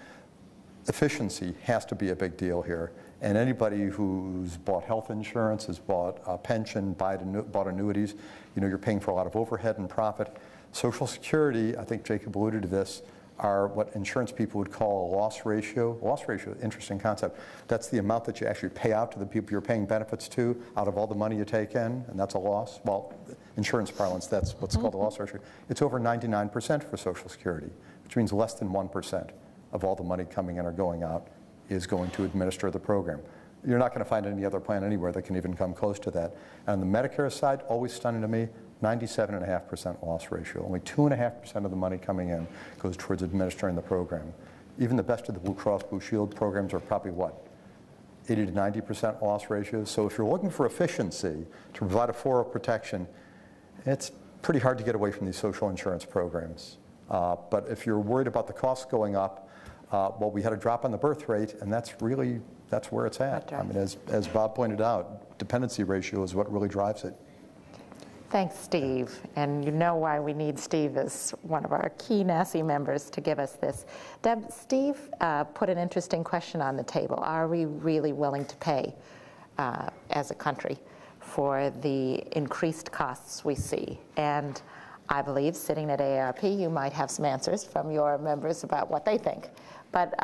efficiency has to be a big deal here. And anybody who's bought health insurance, has bought a pension, bought annuities, you're paying for a lot of overhead and profit. Social Security, I think Jacob alluded to this, are what insurance people would call a loss ratio. Loss ratio, interesting concept. That's the amount that you actually pay out to the people you're paying benefits to out of all the money you take in, and that's a loss. Well, insurance parlance, that's what's called a loss ratio. It's over 99% for Social Security, which means less than 1% of all the money coming in or going out is going to administer the program. You're not going to find any other plan anywhere that can even come close to that. And on the Medicare side, always stunning to me, 97.5% loss ratio. Only 2.5% of the money coming in goes towards administering the program. Even the best of the Blue Cross Blue Shield programs are probably, 80 to 90% loss ratios. So if you're looking for efficiency to provide a forward protection, it's pretty hard to get away from these social insurance programs. But if you're worried about the costs going up, well, we had a drop on the birth rate, and that's where it's at. I mean, as Bob pointed out, dependency ratio is what really drives it. Thanks, Steve. And you know why we need Steve as one of our key NASI members to give us this. Deb, Steve put an interesting question on the table. Are we really willing to pay as a country for the increased costs we see? And I believe, sitting at AARP, you might have some answers from your members about what they think. But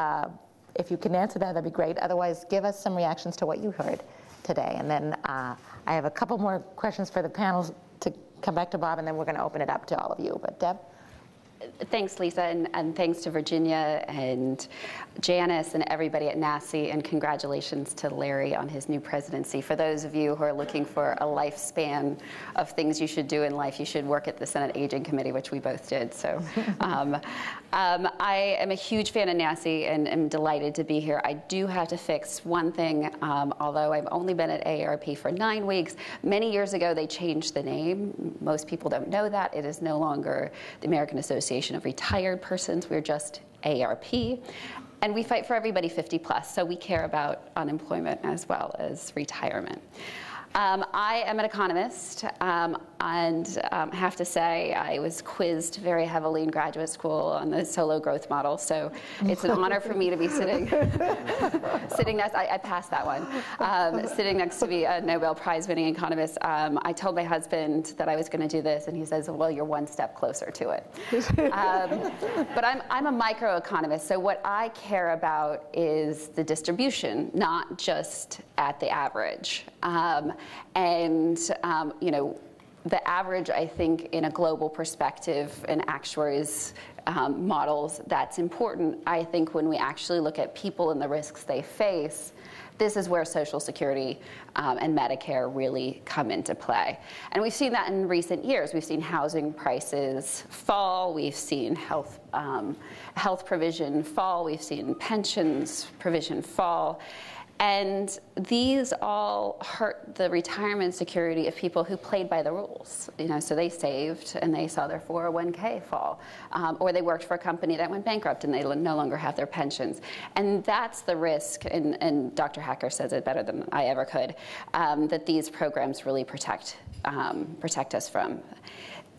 If you can answer that, that'd be great. Otherwise, give us some reactions to what you heard today. And then I have a couple more questions for the panel to come back to Bob, and then we're going to open it up to all of you. But Deb? Thanks, Lisa, and thanks to Virginia and Janice and everybody at NASCE, and congratulations to Larry on his new presidency. For those of you who are looking for a lifespan of things you should do in life, you should work at the Senate Aging Committee, which we both did. So I am a huge fan of NASCE and am delighted to be here. I do have to fix one thing. Although I've only been at AARP for 9 weeks, many years ago they changed the name. Most people don't know that. It is no longer the American Association of Retired Persons. We're just AARP. And we fight for everybody 50 plus, so we care about unemployment as well as retirement. I am an economist, and have to say I was quizzed very heavily in graduate school on the Solow growth model, so it's an honor for me to be sitting next. I passed that one. Sitting next to be a Nobel Prize-winning economist. I told my husband that I was going to do this, and he says, "Well, you're one step closer to it." But I'm a microeconomist, so what I care about is the distribution, not just at the average. You know, the average, I think, in a global perspective in actuaries' models, that's important. I think when we actually look at people and the risks they face, this is where Social Security and Medicare really come into play. And we've seen that in recent years. We've seen housing prices fall. We've seen health provision fall. We've seen pensions provision fall. And these all hurt the retirement security of people who played by the rules. You know, so they saved and they saw their 401k fall, or they worked for a company that went bankrupt and they no longer have their pensions. And that's the risk, and Dr. Hacker says it better than I ever could, that these programs really protect us from.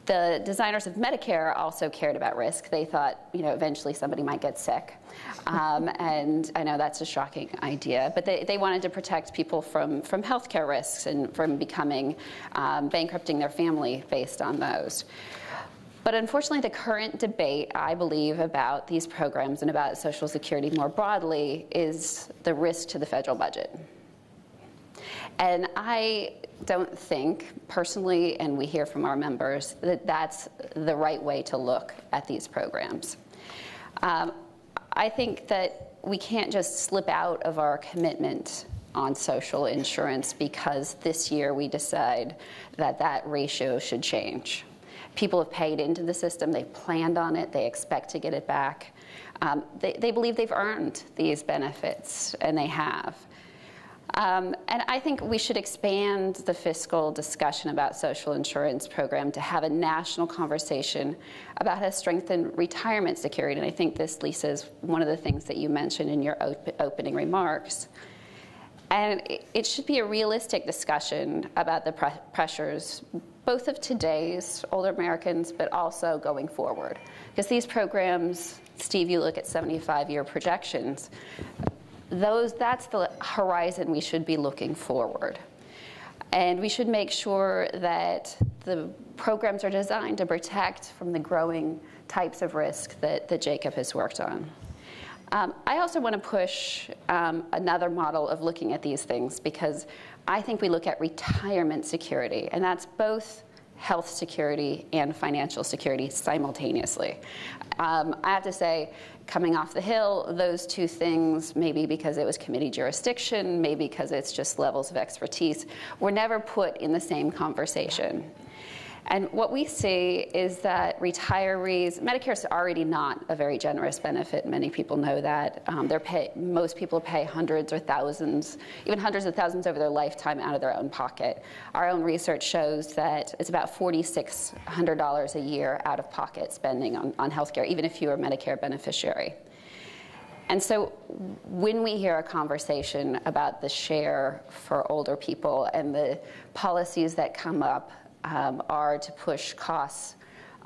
The designers of Medicare also cared about risk. They thought, you know, eventually somebody might get sick. And I know that's a shocking idea, but they wanted to protect people from healthcare risks and from becoming, bankrupting their family based on those. But unfortunately, the current debate, I believe, about these programs and about Social Security more broadly is the risk to the federal budget. And I don't think, personally, and we hear from our members, that that's the right way to look at these programs. I think that we can't just slip out of our commitment on social insurance because this year we decide that that ratio should change. People have paid into the system, they've planned on it, they expect to get it back. They believe they've earned these benefits, and they have. And I think we should expand the fiscal discussion about social insurance program to have a national conversation about how to strengthen retirement security. And I think this, Lisa, is one of the things that you mentioned in your opening remarks. And it should be a realistic discussion about the pressures, both of today's older Americans, but also going forward. Because these programs, Steve, you look at 75-year projections, that's the horizon we should be looking forward. And we should make sure that the programs are designed to protect from the growing types of risk that Jacob has worked on. I also want to push another model of looking at these things, because I think we look at retirement security, and that's both health security and financial security simultaneously. I have to say, coming off the Hill, those two things, maybe because it was committee jurisdiction, maybe because it's just levels of expertise, were never put in the same conversation. And what we see is that retirees, Medicare is already not a very generous benefit. Many people know that. Most people pay hundreds or thousands, even hundreds of thousands over their lifetime out of their own pocket. Our own research shows that it's about $4,600 a year out of pocket spending on healthcare, even if you're a Medicare beneficiary. And so when we hear a conversation about the share for older people and the policies that come up are to push costs,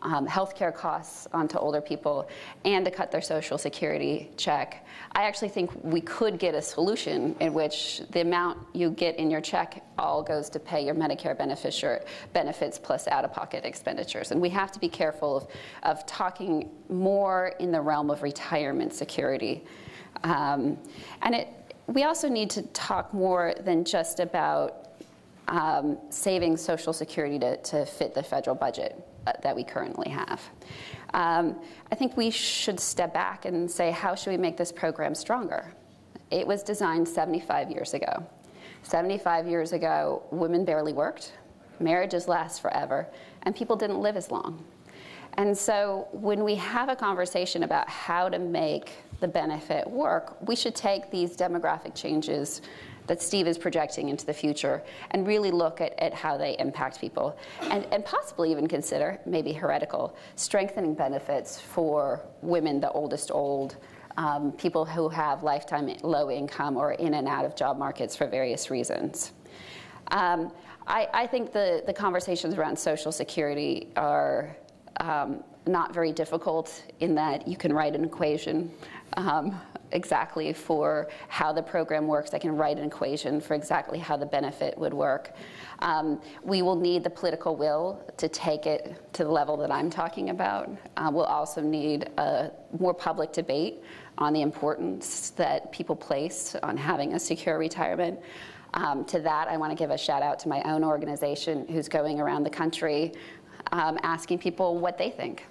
healthcare costs onto older people, and to cut their Social Security check, I actually think we could get a solution in which the amount you get in your check all goes to pay your Medicare benefits plus out-of-pocket expenditures. And we have to be careful of talking more in the realm of retirement security. We also need to talk more than just about saving Social Security to fit the federal budget that we currently have. I think we should step back and say, how should we make this program stronger? It was designed 75 years ago. 75 years ago, women barely worked, marriages last forever, and people didn't live as long. And so when we have a conversation about how to make the benefit work, we should take these demographic changes that Steve is projecting into the future and really look at how they impact people, and possibly even consider, maybe heretical, strengthening benefits for women, the oldest old, people who have lifetime low income or in and out of job markets for various reasons. I think the conversations around Social Security are not very difficult in that you can write an equation exactly for how the program works. I can write an equation for exactly how the benefit would work. We will need the political will to take it to the level that I'm talking about. We'll also need a more public debate on the importance that people place on having a secure retirement. To that, I want to give a shout out to my own organization, who's going around the country asking people what they think.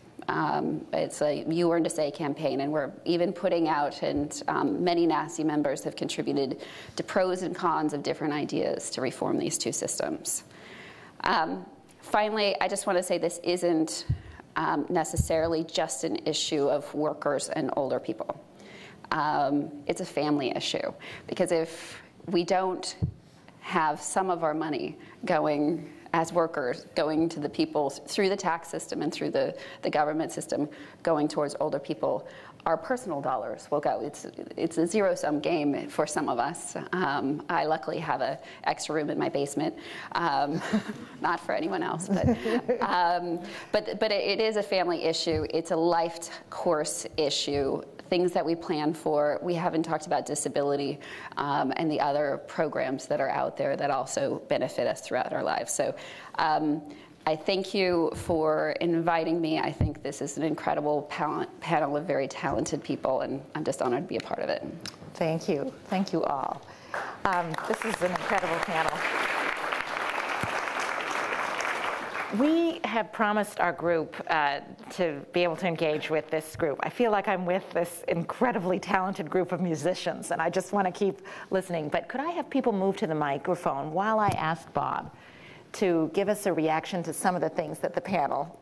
It's a You Earned a Say campaign, and we're even putting out, and many NASI members have contributed to pros and cons of different ideas to reform these two systems. Finally, I just want to say this isn't necessarily just an issue of workers and older people. It's a family issue, because if we don't have some of our money going as workers, going to the people through the tax system and through the government system, going towards older people, our personal dollars will go. It's a zero-sum game for some of us. I luckily have an extra room in my basement, not for anyone else, but it is a family issue. It's a life course issue. Things that we plan for. We haven't talked about disability and the other programs that are out there that also benefit us throughout our lives. So I thank you for inviting me. I think this is an incredible panel of very talented people, and I'm just honored to be a part of it. Thank you. Thank you all. This is an incredible panel. We have promised our group to be able to engage with this group. I feel like I'm with this incredibly talented group of musicians, and I just want to keep listening. But could I have people move to the microphone while I ask Bob to give us a reaction to some of the things that the panel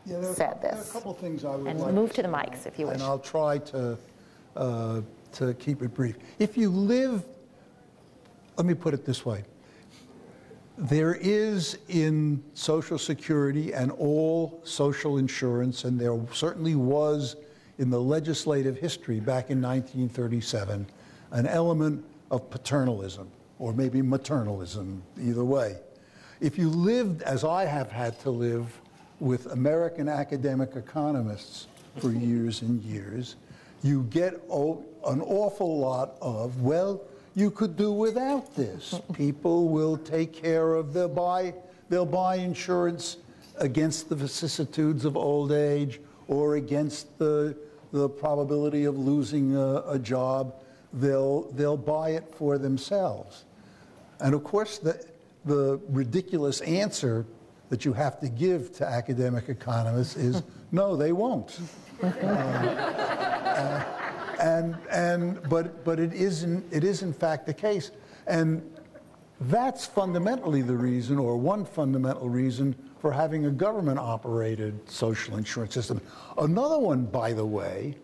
said this? There are a couple things I would like and move to the mics if you wish. And I'll try to keep it brief. If you live, let me put it this way. There is in Social Security and all social insurance, and there certainly was in the legislative history back in 1937, an element of paternalism, or maybe maternalism, either way. If you lived, as I have had to live, with American academic economists for years and years, you get an awful lot of, well, you could do without this. People will take care of, they'll buy insurance against the vicissitudes of old age or against the probability of losing a job. They'll buy it for themselves. And of course, the ridiculous answer that you have to give to academic economists is, no, they won't. But it is in fact the case, and that's fundamentally the reason, or one fundamental reason, for having a government-operated social insurance system. Another one, by the way,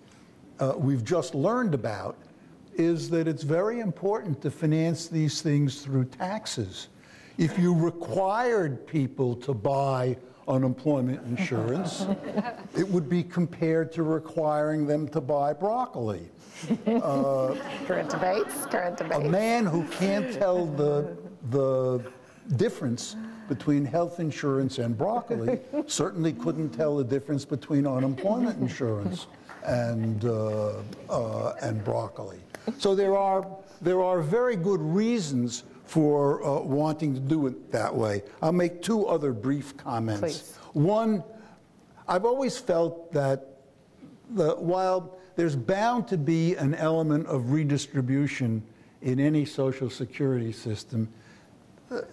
we've just learned about, is that it's very important to finance these things through taxes. If you required people to buy unemployment insurance, it would be compared to requiring them to buy broccoli. Current debates. A man who can't tell the difference between health insurance and broccoli certainly couldn't tell the difference between unemployment insurance and broccoli. So there are very good reasons for wanting to do it that way. I'll make two other brief comments. Please. One, I've always felt that while there's bound to be an element of redistribution in any Social Security system.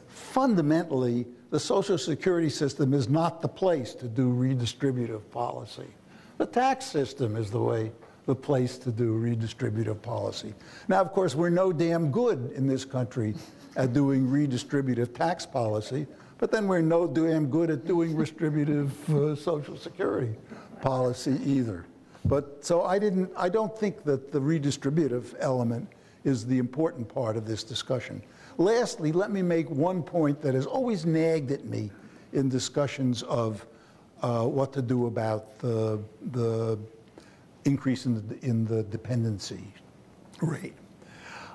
Fundamentally, the Social Security system is not the place to do redistributive policy. The tax system is the place to do redistributive policy. Now, of course, we're no damn good in this country at doing redistributive tax policy, but then we're no damn good at doing redistributive Social Security policy either. But so I don't think that the redistributive element is the important part of this discussion. Lastly, let me make one point that has always nagged at me in discussions of what to do about the increase in the dependency rate.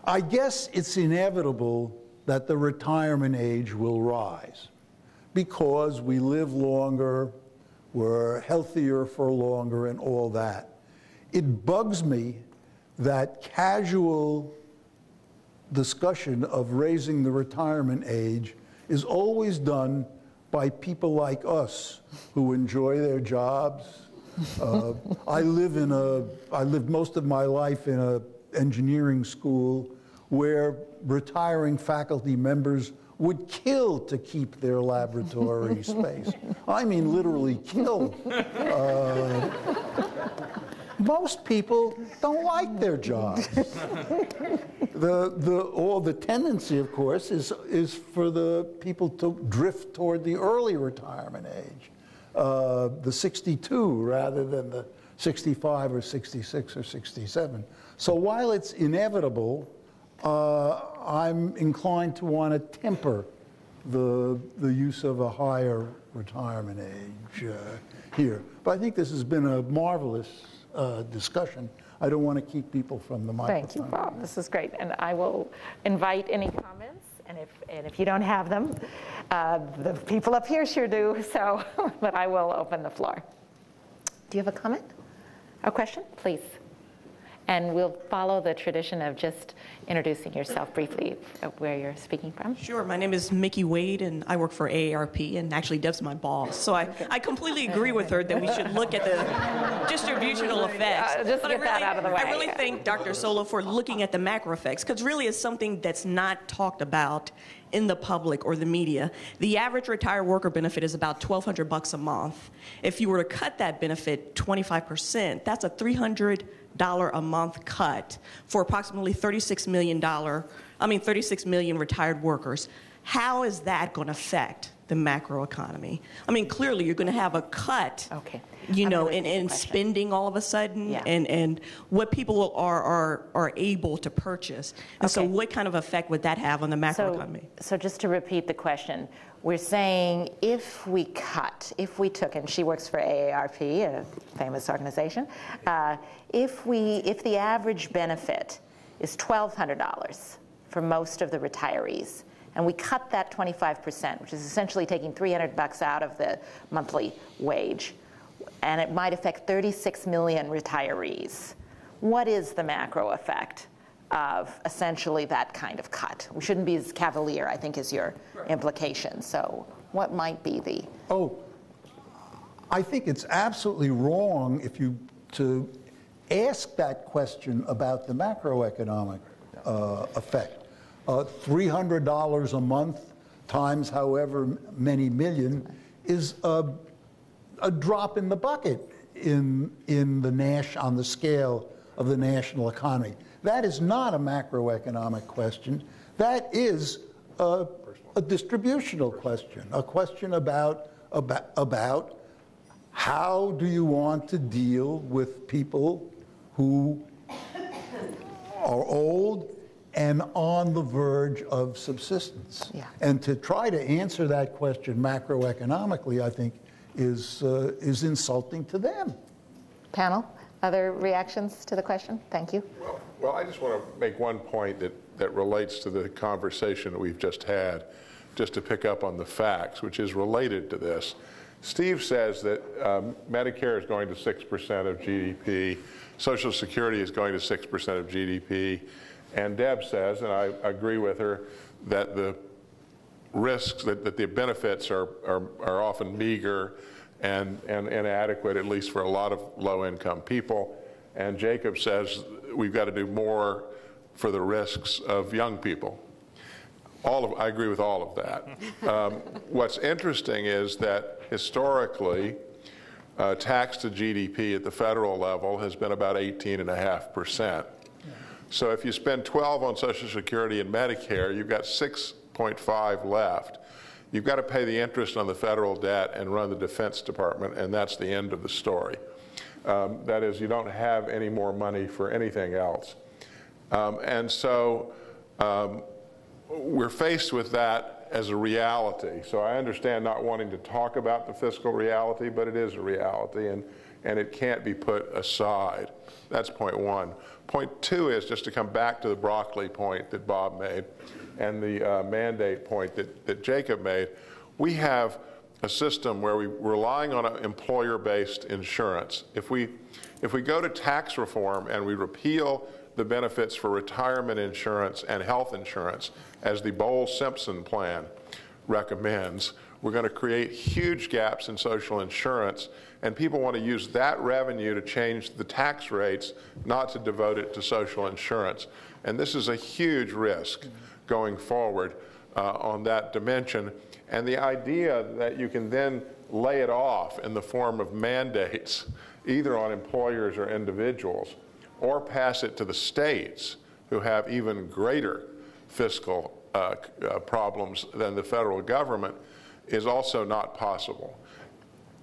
I guess it's inevitable that the retirement age will rise because we live longer, we're healthier for longer, and all that. It bugs me that casual discussion of raising the retirement age is always done by people like us who enjoy their jobs. I lived most of my life in an engineering school where retiring faculty members would kill to keep their laboratory space. I mean, literally kill. Most people don't like their jobs. The tendency, of course, is for the people to drift toward the early retirement age, the 62 rather than the 65 or 66 or 67. So while it's inevitable, I'm inclined to want to temper the use of a higher retirement age here. But I think this has been a marvelous discussion. I don't want to keep people from the microphone. Thank you, Bob. This is great. And I will invite any comments. And if you don't have them, the people up here sure do. So, but I will open the floor. Do you have a comment? A question? Please. And we'll follow the tradition of just introducing yourself briefly, where you're speaking from. Sure. My name is Mickey Wade, and I work for AARP, and actually Deb's my boss. So I completely agree with her that we should look at the distributional effects. Just but get that out of the way. I really thank Dr. Solow for looking at the macro effects, because really it's something that's not talked about in the public or the media. The average retired worker benefit is about $1,200 a month. If you were to cut that benefit 25%, that's a $300 a month cut for approximately 36 million retired workers. How is that going to affect the macroeconomy? I mean, clearly you're going to have a cut, in spending all of a sudden, and what people are able to purchase. And so what kind of effect would that have on the macroeconomy? So just to repeat the question, we're saying if we took, and she works for AARP, a famous organization, if the average benefit is $1,200 for most of the retirees, and we cut that 25%, which is essentially taking $300 out of the monthly wage, and it might affect 36 million retirees, what is the macro effect of essentially that kind of cut? We shouldn't be as cavalier, I think, is your implication. So what might be the... Oh, I think it's absolutely wrong to ask that question about the macroeconomic effect. $300 a month times however many million is a drop in the bucket on the scale of the national economy. That is not a macroeconomic question. That is a distributional question, a question about how do you want to deal with people who are old and on the verge of subsistence. Yeah. And to try to answer that question macroeconomically, I think, is insulting to them. Panel, other reactions to the question? Thank you. Well, I just want to make one point that relates to the conversation that we've just had, just to pick up on the facts, which is related to this. Steve says that Medicare is going to 6% of GDP, Social Security is going to 6% of GDP, and Deb says, and I agree with her, that the risks, that the benefits are often meager and inadequate, at least for a lot of low-income people. and Jacob says we've got to do more for the risks of young people. I agree with all of that. What's interesting is that historically, tax to GDP at the federal level has been about 18.5%. So if you spend 12 on Social Security and Medicare, you've got 6.5 left. You've got to pay the interest on the federal debt and run the Defense Department, and that's the end of the story. That is, you don't have any more money for anything else. And so we're faced with that as a reality. So I understand not wanting to talk about the fiscal reality, but it is a reality, and it can't be put aside. That's point one. Point two is, just to come back to the broccoli point that Bob made and the mandate point that Jacob made, we have a system where we're relying on employer-based insurance. If we go to tax reform and we repeal the benefits for retirement insurance and health insurance, as the Bowles-Simpson plan recommends, we're going to create huge gaps in social insurance, and people want to use that revenue to change the tax rates, not to devote it to social insurance. And this is a huge risk going forward on that dimension. And the idea that you can then lay it off in the form of mandates, either on employers or individuals, or pass it to the states, who have even greater fiscal problems than the federal government, is also not possible.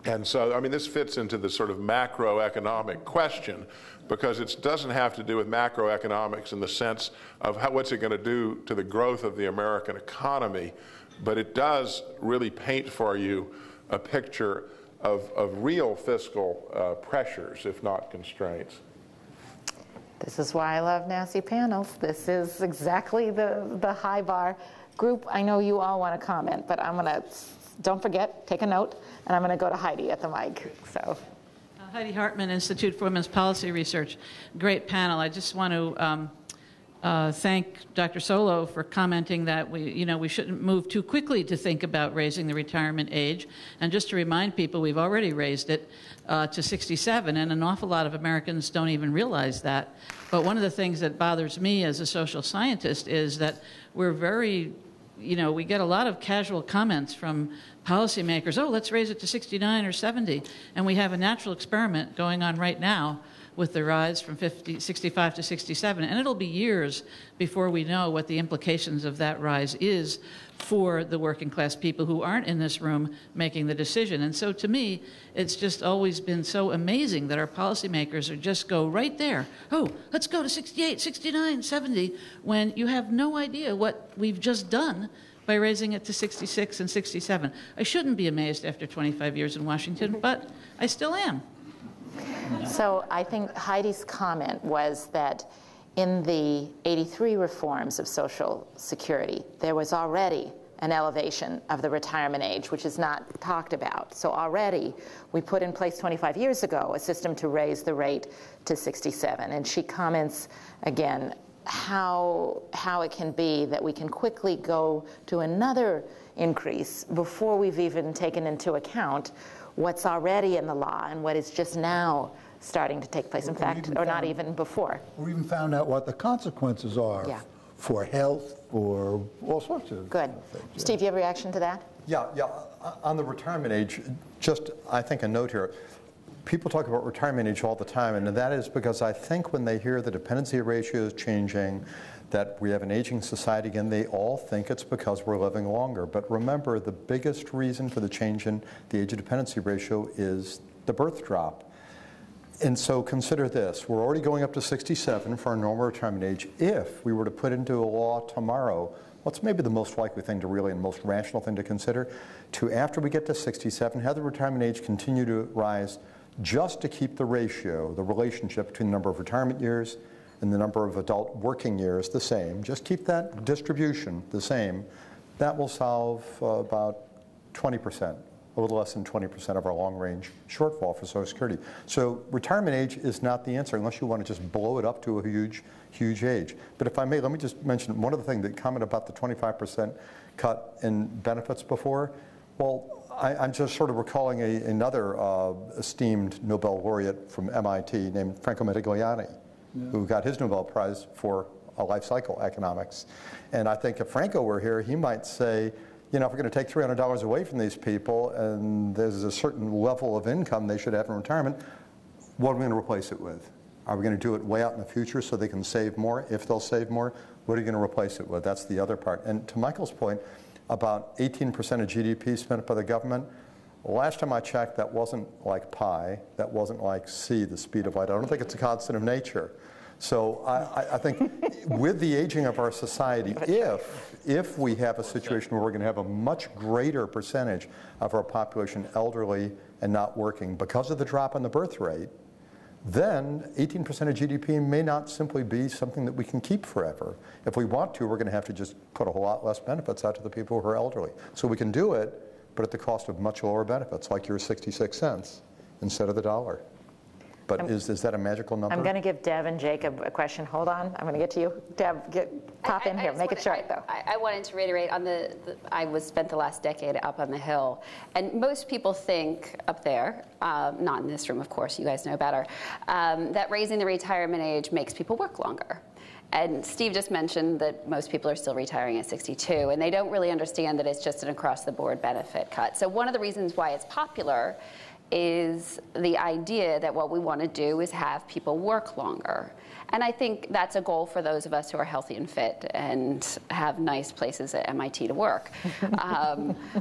And so, I mean, this fits into the sort of macroeconomic question, because it doesn't have to do with macroeconomics in the sense of what's it going to do to the growth of the American economy, but it does really paint for you a picture of real fiscal pressures, if not constraints. This is why I love NASI panels. This is exactly the high bar. Group, I know you all want to comment, but I'm going to, don't forget, take a note, and I'm going to go to Heidi at the mic. So. Heidi Hartman, Institute for Women's Policy Research. Great panel. I just want to thank Dr. Solow for commenting that we shouldn't move too quickly to think about raising the retirement age. And just to remind people, we've already raised it to 67, and an awful lot of Americans don't even realize that. But one of the things that bothers me as a social scientist is that we're very, we get a lot of casual comments from policymakers, oh, let's raise it to 69 or 70. And we have a natural experiment going on right now with the rise from 65 to 67. And it'll be years before we know what the implications of that rise is for the working class people who aren't in this room making the decision. And so to me, it's just always been so amazing that our policymakers are just go right there. Oh, let's go to 68, 69, 70, when you have no idea what we've just done by raising it to 66 and 67. I shouldn't be amazed after 25 years in Washington, but I still am. So I think Heidi's comment was that in the 83 reforms of Social Security, there was already an elevation of the retirement age, which is not talked about. So already we put in place 25 years ago a system to raise the rate to 67. And she comments, again, how it can be that we can quickly go to another increase before we've even taken into account what's already in the law and what is just now starting to take place, in fact, or not even before. We even found out what the consequences are for health, for all sorts of Good. things. Steve, you have a reaction to that? Yeah. On the retirement age, just I think a note here. People talk about retirement age all the time, and that is because I think when they hear the dependency ratio is changing, that we have an aging society again, they all think it's because we're living longer. But remember, the biggest reason for the change in the age of dependency ratio is the birth drop. And so consider this. We're already going up to 67 for our normal retirement age. If we were to put into a law tomorrow, what's maybe the most likely thing to really and most rational thing to consider, to after we get to 67, have the retirement age continue to rise just to keep the ratio, the relationship between the number of retirement years and the number of adult working years the same. Just keep that distribution the same. That will solve about 20%, a little less than 20% of our long-range shortfall for Social Security. So retirement age is not the answer unless you want to just blow it up to a huge, huge age. But if I may, let me just mention one other thing, that comment about the 25% cut in benefits before. Well, I'm just sort of recalling another esteemed Nobel laureate from MIT named Franco Modigliani, who got his Nobel Prize for life cycle economics. And I think if Franco were here, he might say, you know, if we're going to take $300 away from these people and there's a certain level of income they should have in retirement, what are we going to replace it with? Are we going to do it way out in the future so they can save more? If they'll save more, what are you going to replace it with? That's the other part. And to Michael's point, about 18% of GDP spent by the government. Last time I checked, that wasn't like pi. That wasn't like c, the speed of light. I don't think it's a constant of nature. So I think with the aging of our society, if we have a situation where we're going to have a much greater percentage of our population elderly and not working because of the drop in the birth rate, then 18% of GDP may not simply be something that we can keep forever. If we want to, we're going to have to just put a whole lot less benefits out to the people who are elderly. So we can do it, but at the cost of much lower benefits, like your 66 cents instead of the dollar. But is that a magical number? I'm going to give Deb and Jacob a question. Hold on. I'm going to get to you. Deb, pop in here. Make it short, though. I wanted to reiterate on I spent the last decade up on the Hill. And most people think up there, not in this room, of course, you guys know better, that raising the retirement age makes people work longer. And Steve just mentioned that most people are still retiring at 62, and they don't really understand that it's just an across-the-board benefit cut. So one of the reasons why it's popular is the idea that what we want to do is have people work longer. And I think that's a goal for those of us who are healthy and fit and have nice places at MIT to work.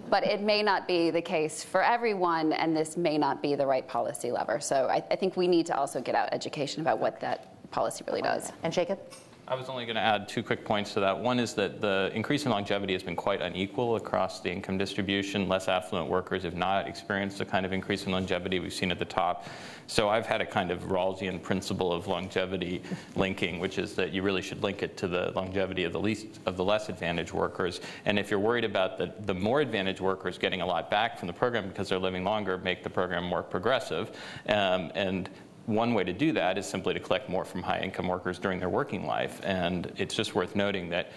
But it may not be the case for everyone, and this may not be the right policy lever. So I think we need to also get out education about what that policy really does. And Jacob? I was only going to add 2 quick points to that. One is that the increase in longevity has been quite unequal across the income distribution. Less affluent workers have not experienced the kind of increase in longevity we've seen at the top. So I've had a kind of Rawlsian principle of longevity linking, which is that you really should link it to the longevity of the less advantaged workers. And if you're worried about the more advantaged workers getting a lot back from the program because they're living longer, make the program more progressive. And one way to do that is simply to collect more from high-income workers during their working life. And it's just worth noting that,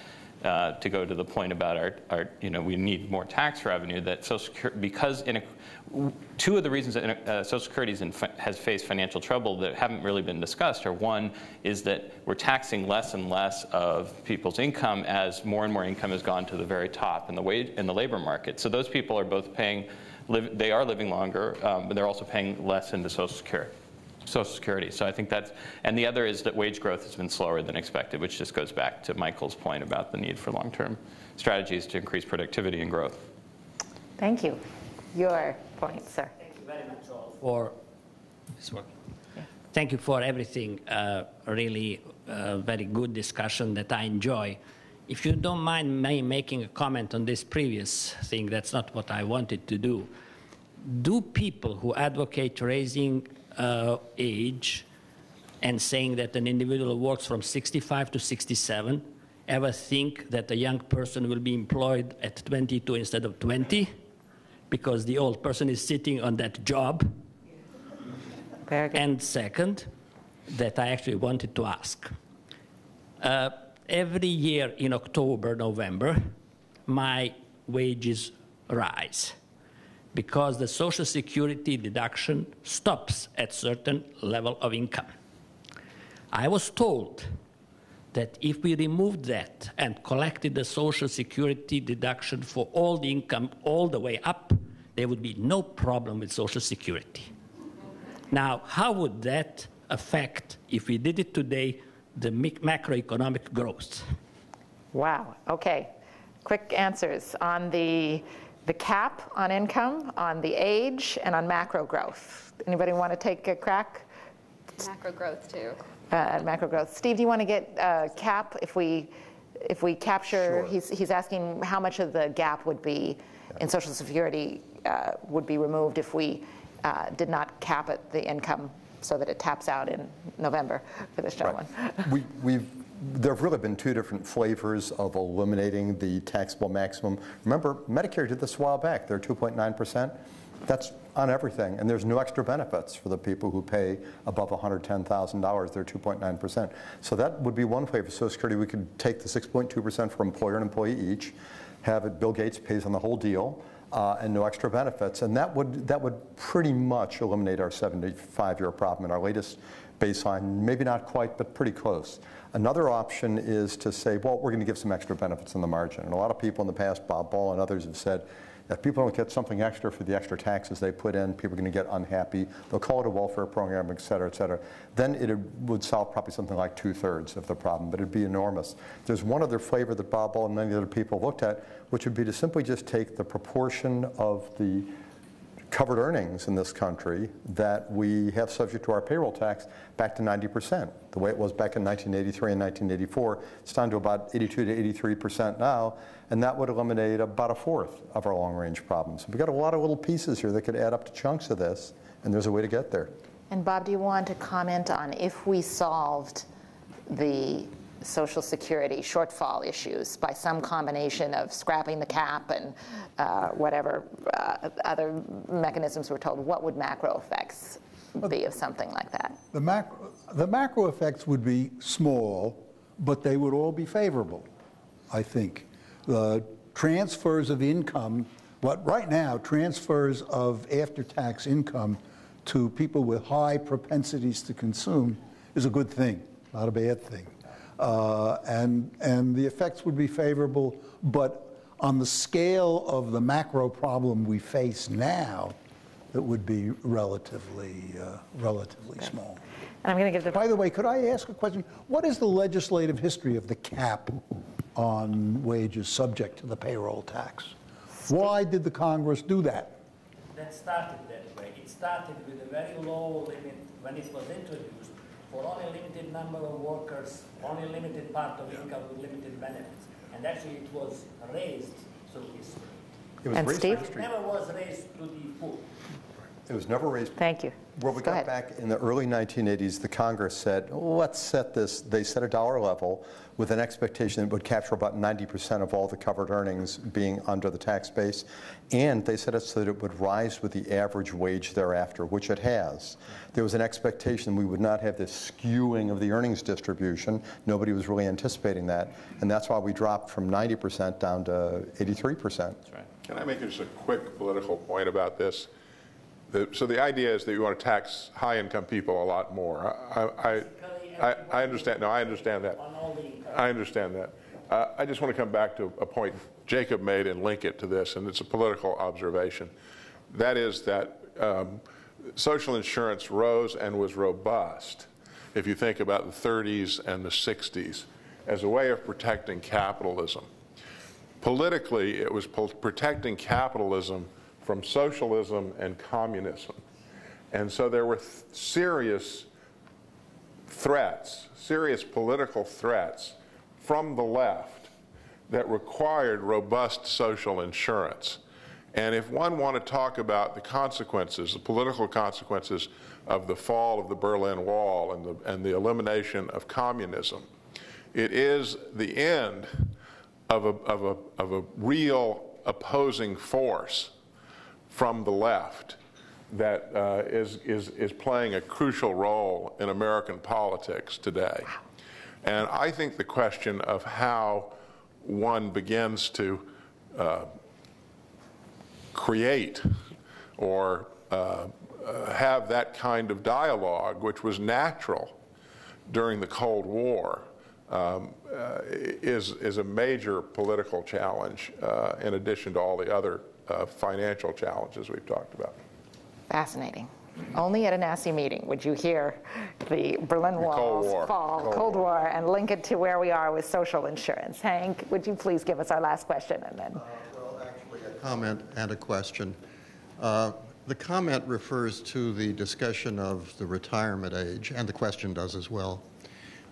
to go to the point about we need more tax revenue, that Social Security, because 2 of the reasons that Social Security has faced financial trouble that haven't really been discussed are, one is that we're taxing less and less of people's income as more and more income has gone to the very top in the labor market. So those people are both they are living longer, but they're also paying less into Social Security. So I think and the other is that wage growth has been slower than expected, which just goes back to Michael's point about the need for long-term strategies to increase productivity and growth. Thank you. Your point, sir. Thank you very much all for this work. Yeah. Thank you for everything. Really very good discussion that I enjoy. If you don't mind me making a comment on this previous thing, that's not what I wanted to do. Do people who advocate raising age and saying that an individual works from 65 to 67 ever think that a young person will be employed at 22 instead of 20 because the old person is sitting on that job? Very good. And second, that I actually wanted to ask. Every year in October, November, my wages rise, because the Social Security deduction stops at certain level of income. I was told that if we removed that and collected the Social Security deduction for all the income all the way up, there would be no problem with Social Security. Now, how would that affect, if we did it today, the macroeconomic growth? Wow. Okay. Quick answers on the cap on income, on the age, and on macro growth. Anybody want to take a crack? Macro growth, too. Macro growth. Steve, do you want to get cap if we capture? Sure. He's asking how much of the gap would be in Social Security would be removed if we did not cap it, the income, so that it taps out in November for this gentleman. Right. There have really been 2 different flavors of eliminating the taxable maximum. Remember, Medicare did this a while back. They're 2.9%. That's on everything. And there's no extra benefits for the people who pay above $110,000. They're 2.9%. So that would be one flavor of Social Security. We could take the 6.2% for employer and employee each, have it, Bill Gates pays on the whole deal. and no extra benefits. And that would pretty much eliminate our 75-year problem in our latest baseline, maybe not quite, but pretty close. Another option is to say, well, we're going to give some extra benefits on the margin. And a lot of people in the past, Bob Ball and others have said, if people don't get something extra for the extra taxes they put in, people are going to get unhappy. They'll call it a welfare program, et cetera, et cetera. Then it would solve probably something like 2/3 of the problem, but it'd be enormous. There's one other flavor that Bob Ball and many other people looked at, which would be to simply just take the proportion of the covered earnings in this country that we have subject to our payroll tax back to 90%. The way it was back in 1983 and 1984, it's down to about 82 to 83% now, and that would eliminate about 1/4 of our long-range problems. We've got a lot of little pieces here that could add up to chunks of this, and there's a way to get there. And Bob, do you want to comment on if we solved the Social Security shortfall issues by some combination of scrapping the cap and whatever other mechanisms we're told, what would macro effects be of something like that? The macro effects would be small, but they would all be favorable, I think. The transfers of income, right now, transfers of after-tax income to people with high propensities to consume is a good thing, not a bad thing. And the effects would be favorable, but on the scale of the macro problem we face now, it would be relatively small. And I'm going to give By the way, could I ask a question? What is the legislative history of the cap on wages subject to the payroll tax? Why did the Congress do that? That started that way. It started with a very low limit when it was introduced for only a limited number of workers, only a limited part of income with limited benefits. And actually it was raised through history. It was And raised Steve? by history. It never was raised to the full. It was never raised. Thank you. Well, we Go got ahead. back in the early 1980s, the Congress said, let's set this, they set a dollar level with an expectation that it would capture about 90% of all the covered earnings being under the tax base, and they set it so that it would rise with the average wage thereafter, which it has. There was an expectation we would not have this skewing of the earnings distribution. Nobody was really anticipating that, and that's why we dropped from 90% down to 83%. That's right. Can I make just a quick political point about this? So the idea is that you want to tax high-income people a lot more. I understand. No, I understand that. I understand that. I just want to come back to a point Jacob made and link it to this, and it's a political observation. That is that social insurance rose and was robust, if you think about the 30s and the 60s, as a way of protecting capitalism. Politically, it was protecting capitalism from socialism and communism. And so there were serious threats, serious political threats from the left that required robust social insurance. And if one wanted to talk about the consequences, the political consequences of the fall of the Berlin Wall and the elimination of communism, it is the end of a real opposing force from the left that is playing a crucial role in American politics today. And I think the question of how one begins to create or have that kind of dialogue, which was natural during the Cold War, is a major political challenge in addition to all the other financial challenges we've talked about. Fascinating. Only at a NASI meeting would you hear the Berlin Wall's fall, Cold War, and link it to where we are with social insurance. Hank, would you please give us our last question? And then. Well, actually, a comment and a question. The comment refers to the discussion of the retirement age, and the question does as well.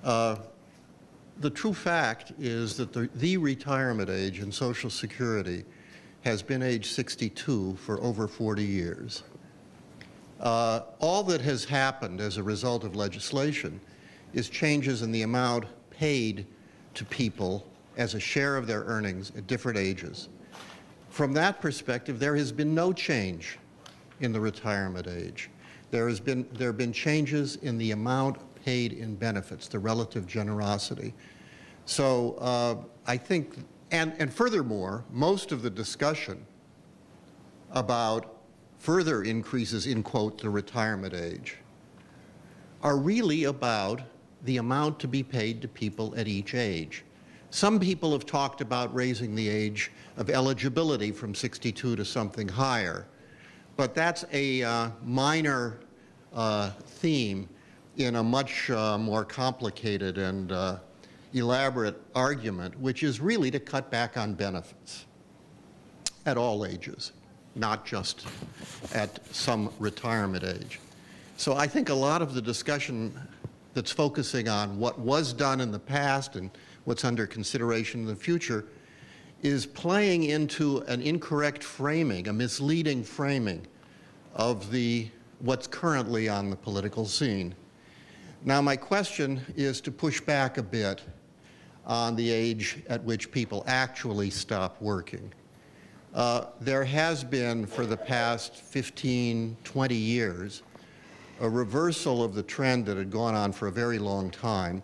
The true fact is that the retirement age in Social Security has been age 62 for over 40 years. All that has happened as a result of legislation is changes in the amount paid to people as a share of their earnings at different ages. From that perspective, there has been no change in the retirement age. There have been changes in the amount paid in benefits, the relative generosity. So I think, and furthermore, most of the discussion about further increases in, quote, the retirement age, are really about the amount to be paid to people at each age. Some people have talked about raising the age of eligibility from 62 to something higher, but that's a minor theme in a much more complicated and elaborate argument, which is really to cut back on benefits at all ages, not just at some retirement age. So I think a lot of the discussion that's focusing on what was done in the past and what's under consideration in the future is playing into an incorrect framing, a misleading framing of what's currently on the political scene. Now, my question is to push back a bit on the age at which people actually stop working. There has been, for the past 15, 20 years, a reversal of the trend that had gone on for a very long time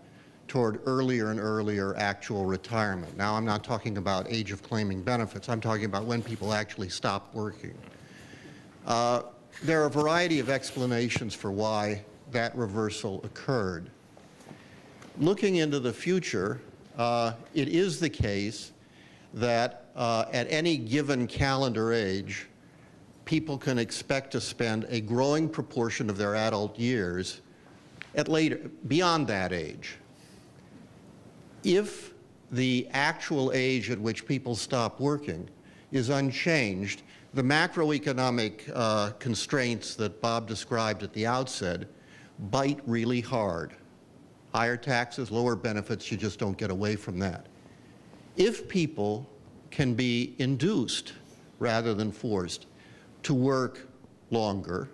toward earlier and earlier actual retirement. Now, I'm not talking about age of claiming benefits. I'm talking about when people actually stop working. There are a variety of explanations for why that reversal occurred. Looking into the future, it is the case that at any given calendar age, people can expect to spend a growing proportion of their adult years beyond that age. If the actual age at which people stop working is unchanged, the macroeconomic constraints that Bob described at the outset bite really hard. Higher taxes, lower benefits, you just don't get away from that. If people can be induced rather than forced to work longer,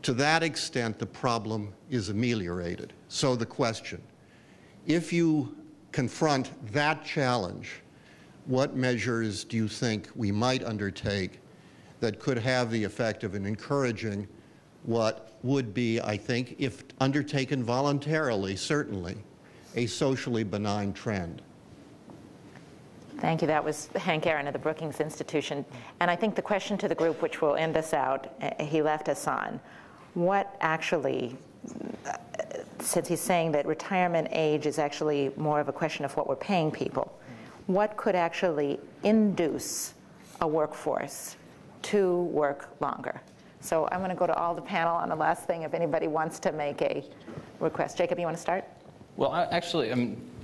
to that extent the problem is ameliorated. So the question, if you confront that challenge, what measures do you think we might undertake that could have the effect of encouraging what would be, I think, if undertaken voluntarily, certainly, a socially benign trend? Thank you. That was Hank Aaron of the Brookings Institution. And I think the question to the group, which will end us out, he left us on, what actually, since he's saying that retirement age is actually more of a question of what we're paying people, what could actually induce a workforce to work longer? So I'm going to go to all the panel on the last thing if anybody wants to make a request. Jacob, you want to start? Well,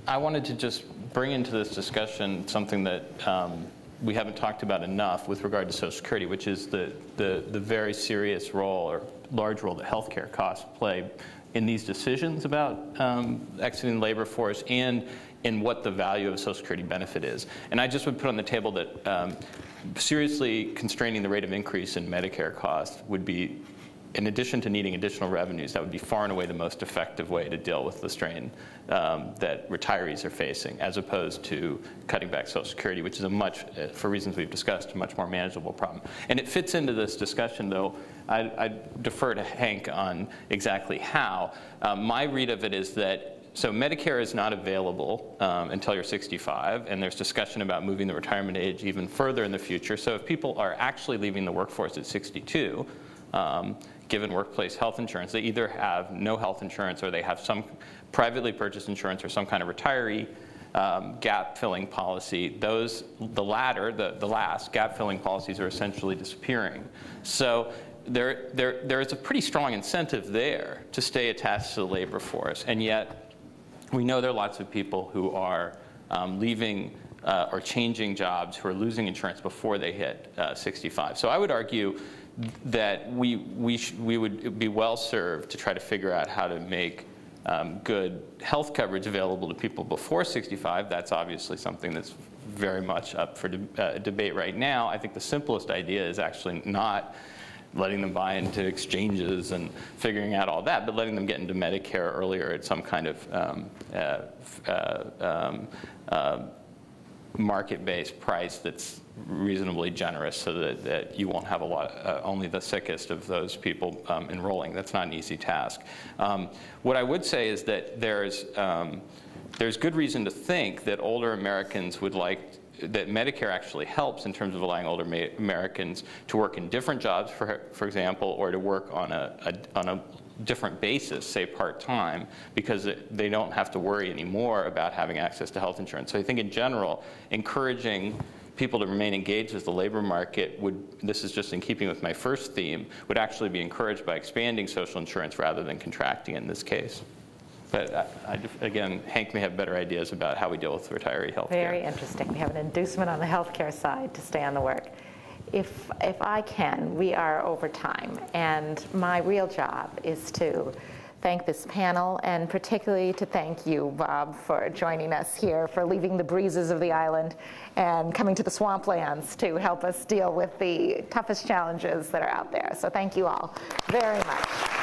I wanted to just bring into this discussion something that we haven't talked about enough with regard to Social Security, which is the very serious role or large role that healthcare costs play in these decisions about exiting the labor force and in what the value of a Social Security benefit is. And I just would put on the table that seriously constraining the rate of increase in Medicare costs would be, in addition to needing additional revenues, that would be far and away the most effective way to deal with the strain that retirees are facing, as opposed to cutting back Social Security, which is a much, for reasons we've discussed, a much more manageable problem. And it fits into this discussion, though. I defer to Hank on exactly how. My read of it is that so Medicare is not available until you're 65, and there's discussion about moving the retirement age even further in the future. So if people are actually leaving the workforce at 62, given workplace health insurance, they either have no health insurance or they have some privately purchased insurance or some kind of retiree gap-filling policy. The last gap-filling policies are essentially disappearing. So there is a pretty strong incentive there to stay attached to the labor force, and yet we know there are lots of people who are leaving or changing jobs, who are losing insurance before they hit 65. So I would argue that we would be well served to try to figure out how to make good health coverage available to people before 65. That's obviously something that's very much up for debate right now. I think the simplest idea is actually not letting them buy into exchanges and figuring out all that, but letting them get into Medicare earlier at some kind of market-based price that's reasonably generous, so that you won't have only the sickest of those people enrolling. That's not an easy task. What I would say is that there's good reason to think that older Americans would like that Medicare actually helps in terms of allowing older Americans to work in different jobs, for example, or to work on a different basis, say part-time, because they don't have to worry anymore about having access to health insurance. So I think in general, encouraging people to remain engaged with the labor market this is just in keeping with my first theme, would actually be encouraged by expanding social insurance rather than contracting in this case. But again, Hank may have better ideas about how we deal with retiree health care. Very interesting. We have an inducement on the healthcare side to stay on the work. If I can, we are over time, and my real job is to thank this panel, and particularly to thank you, Bob, for joining us here, for leaving the breezes of the island and coming to the swamplands to help us deal with the toughest challenges that are out there. So thank you all very much.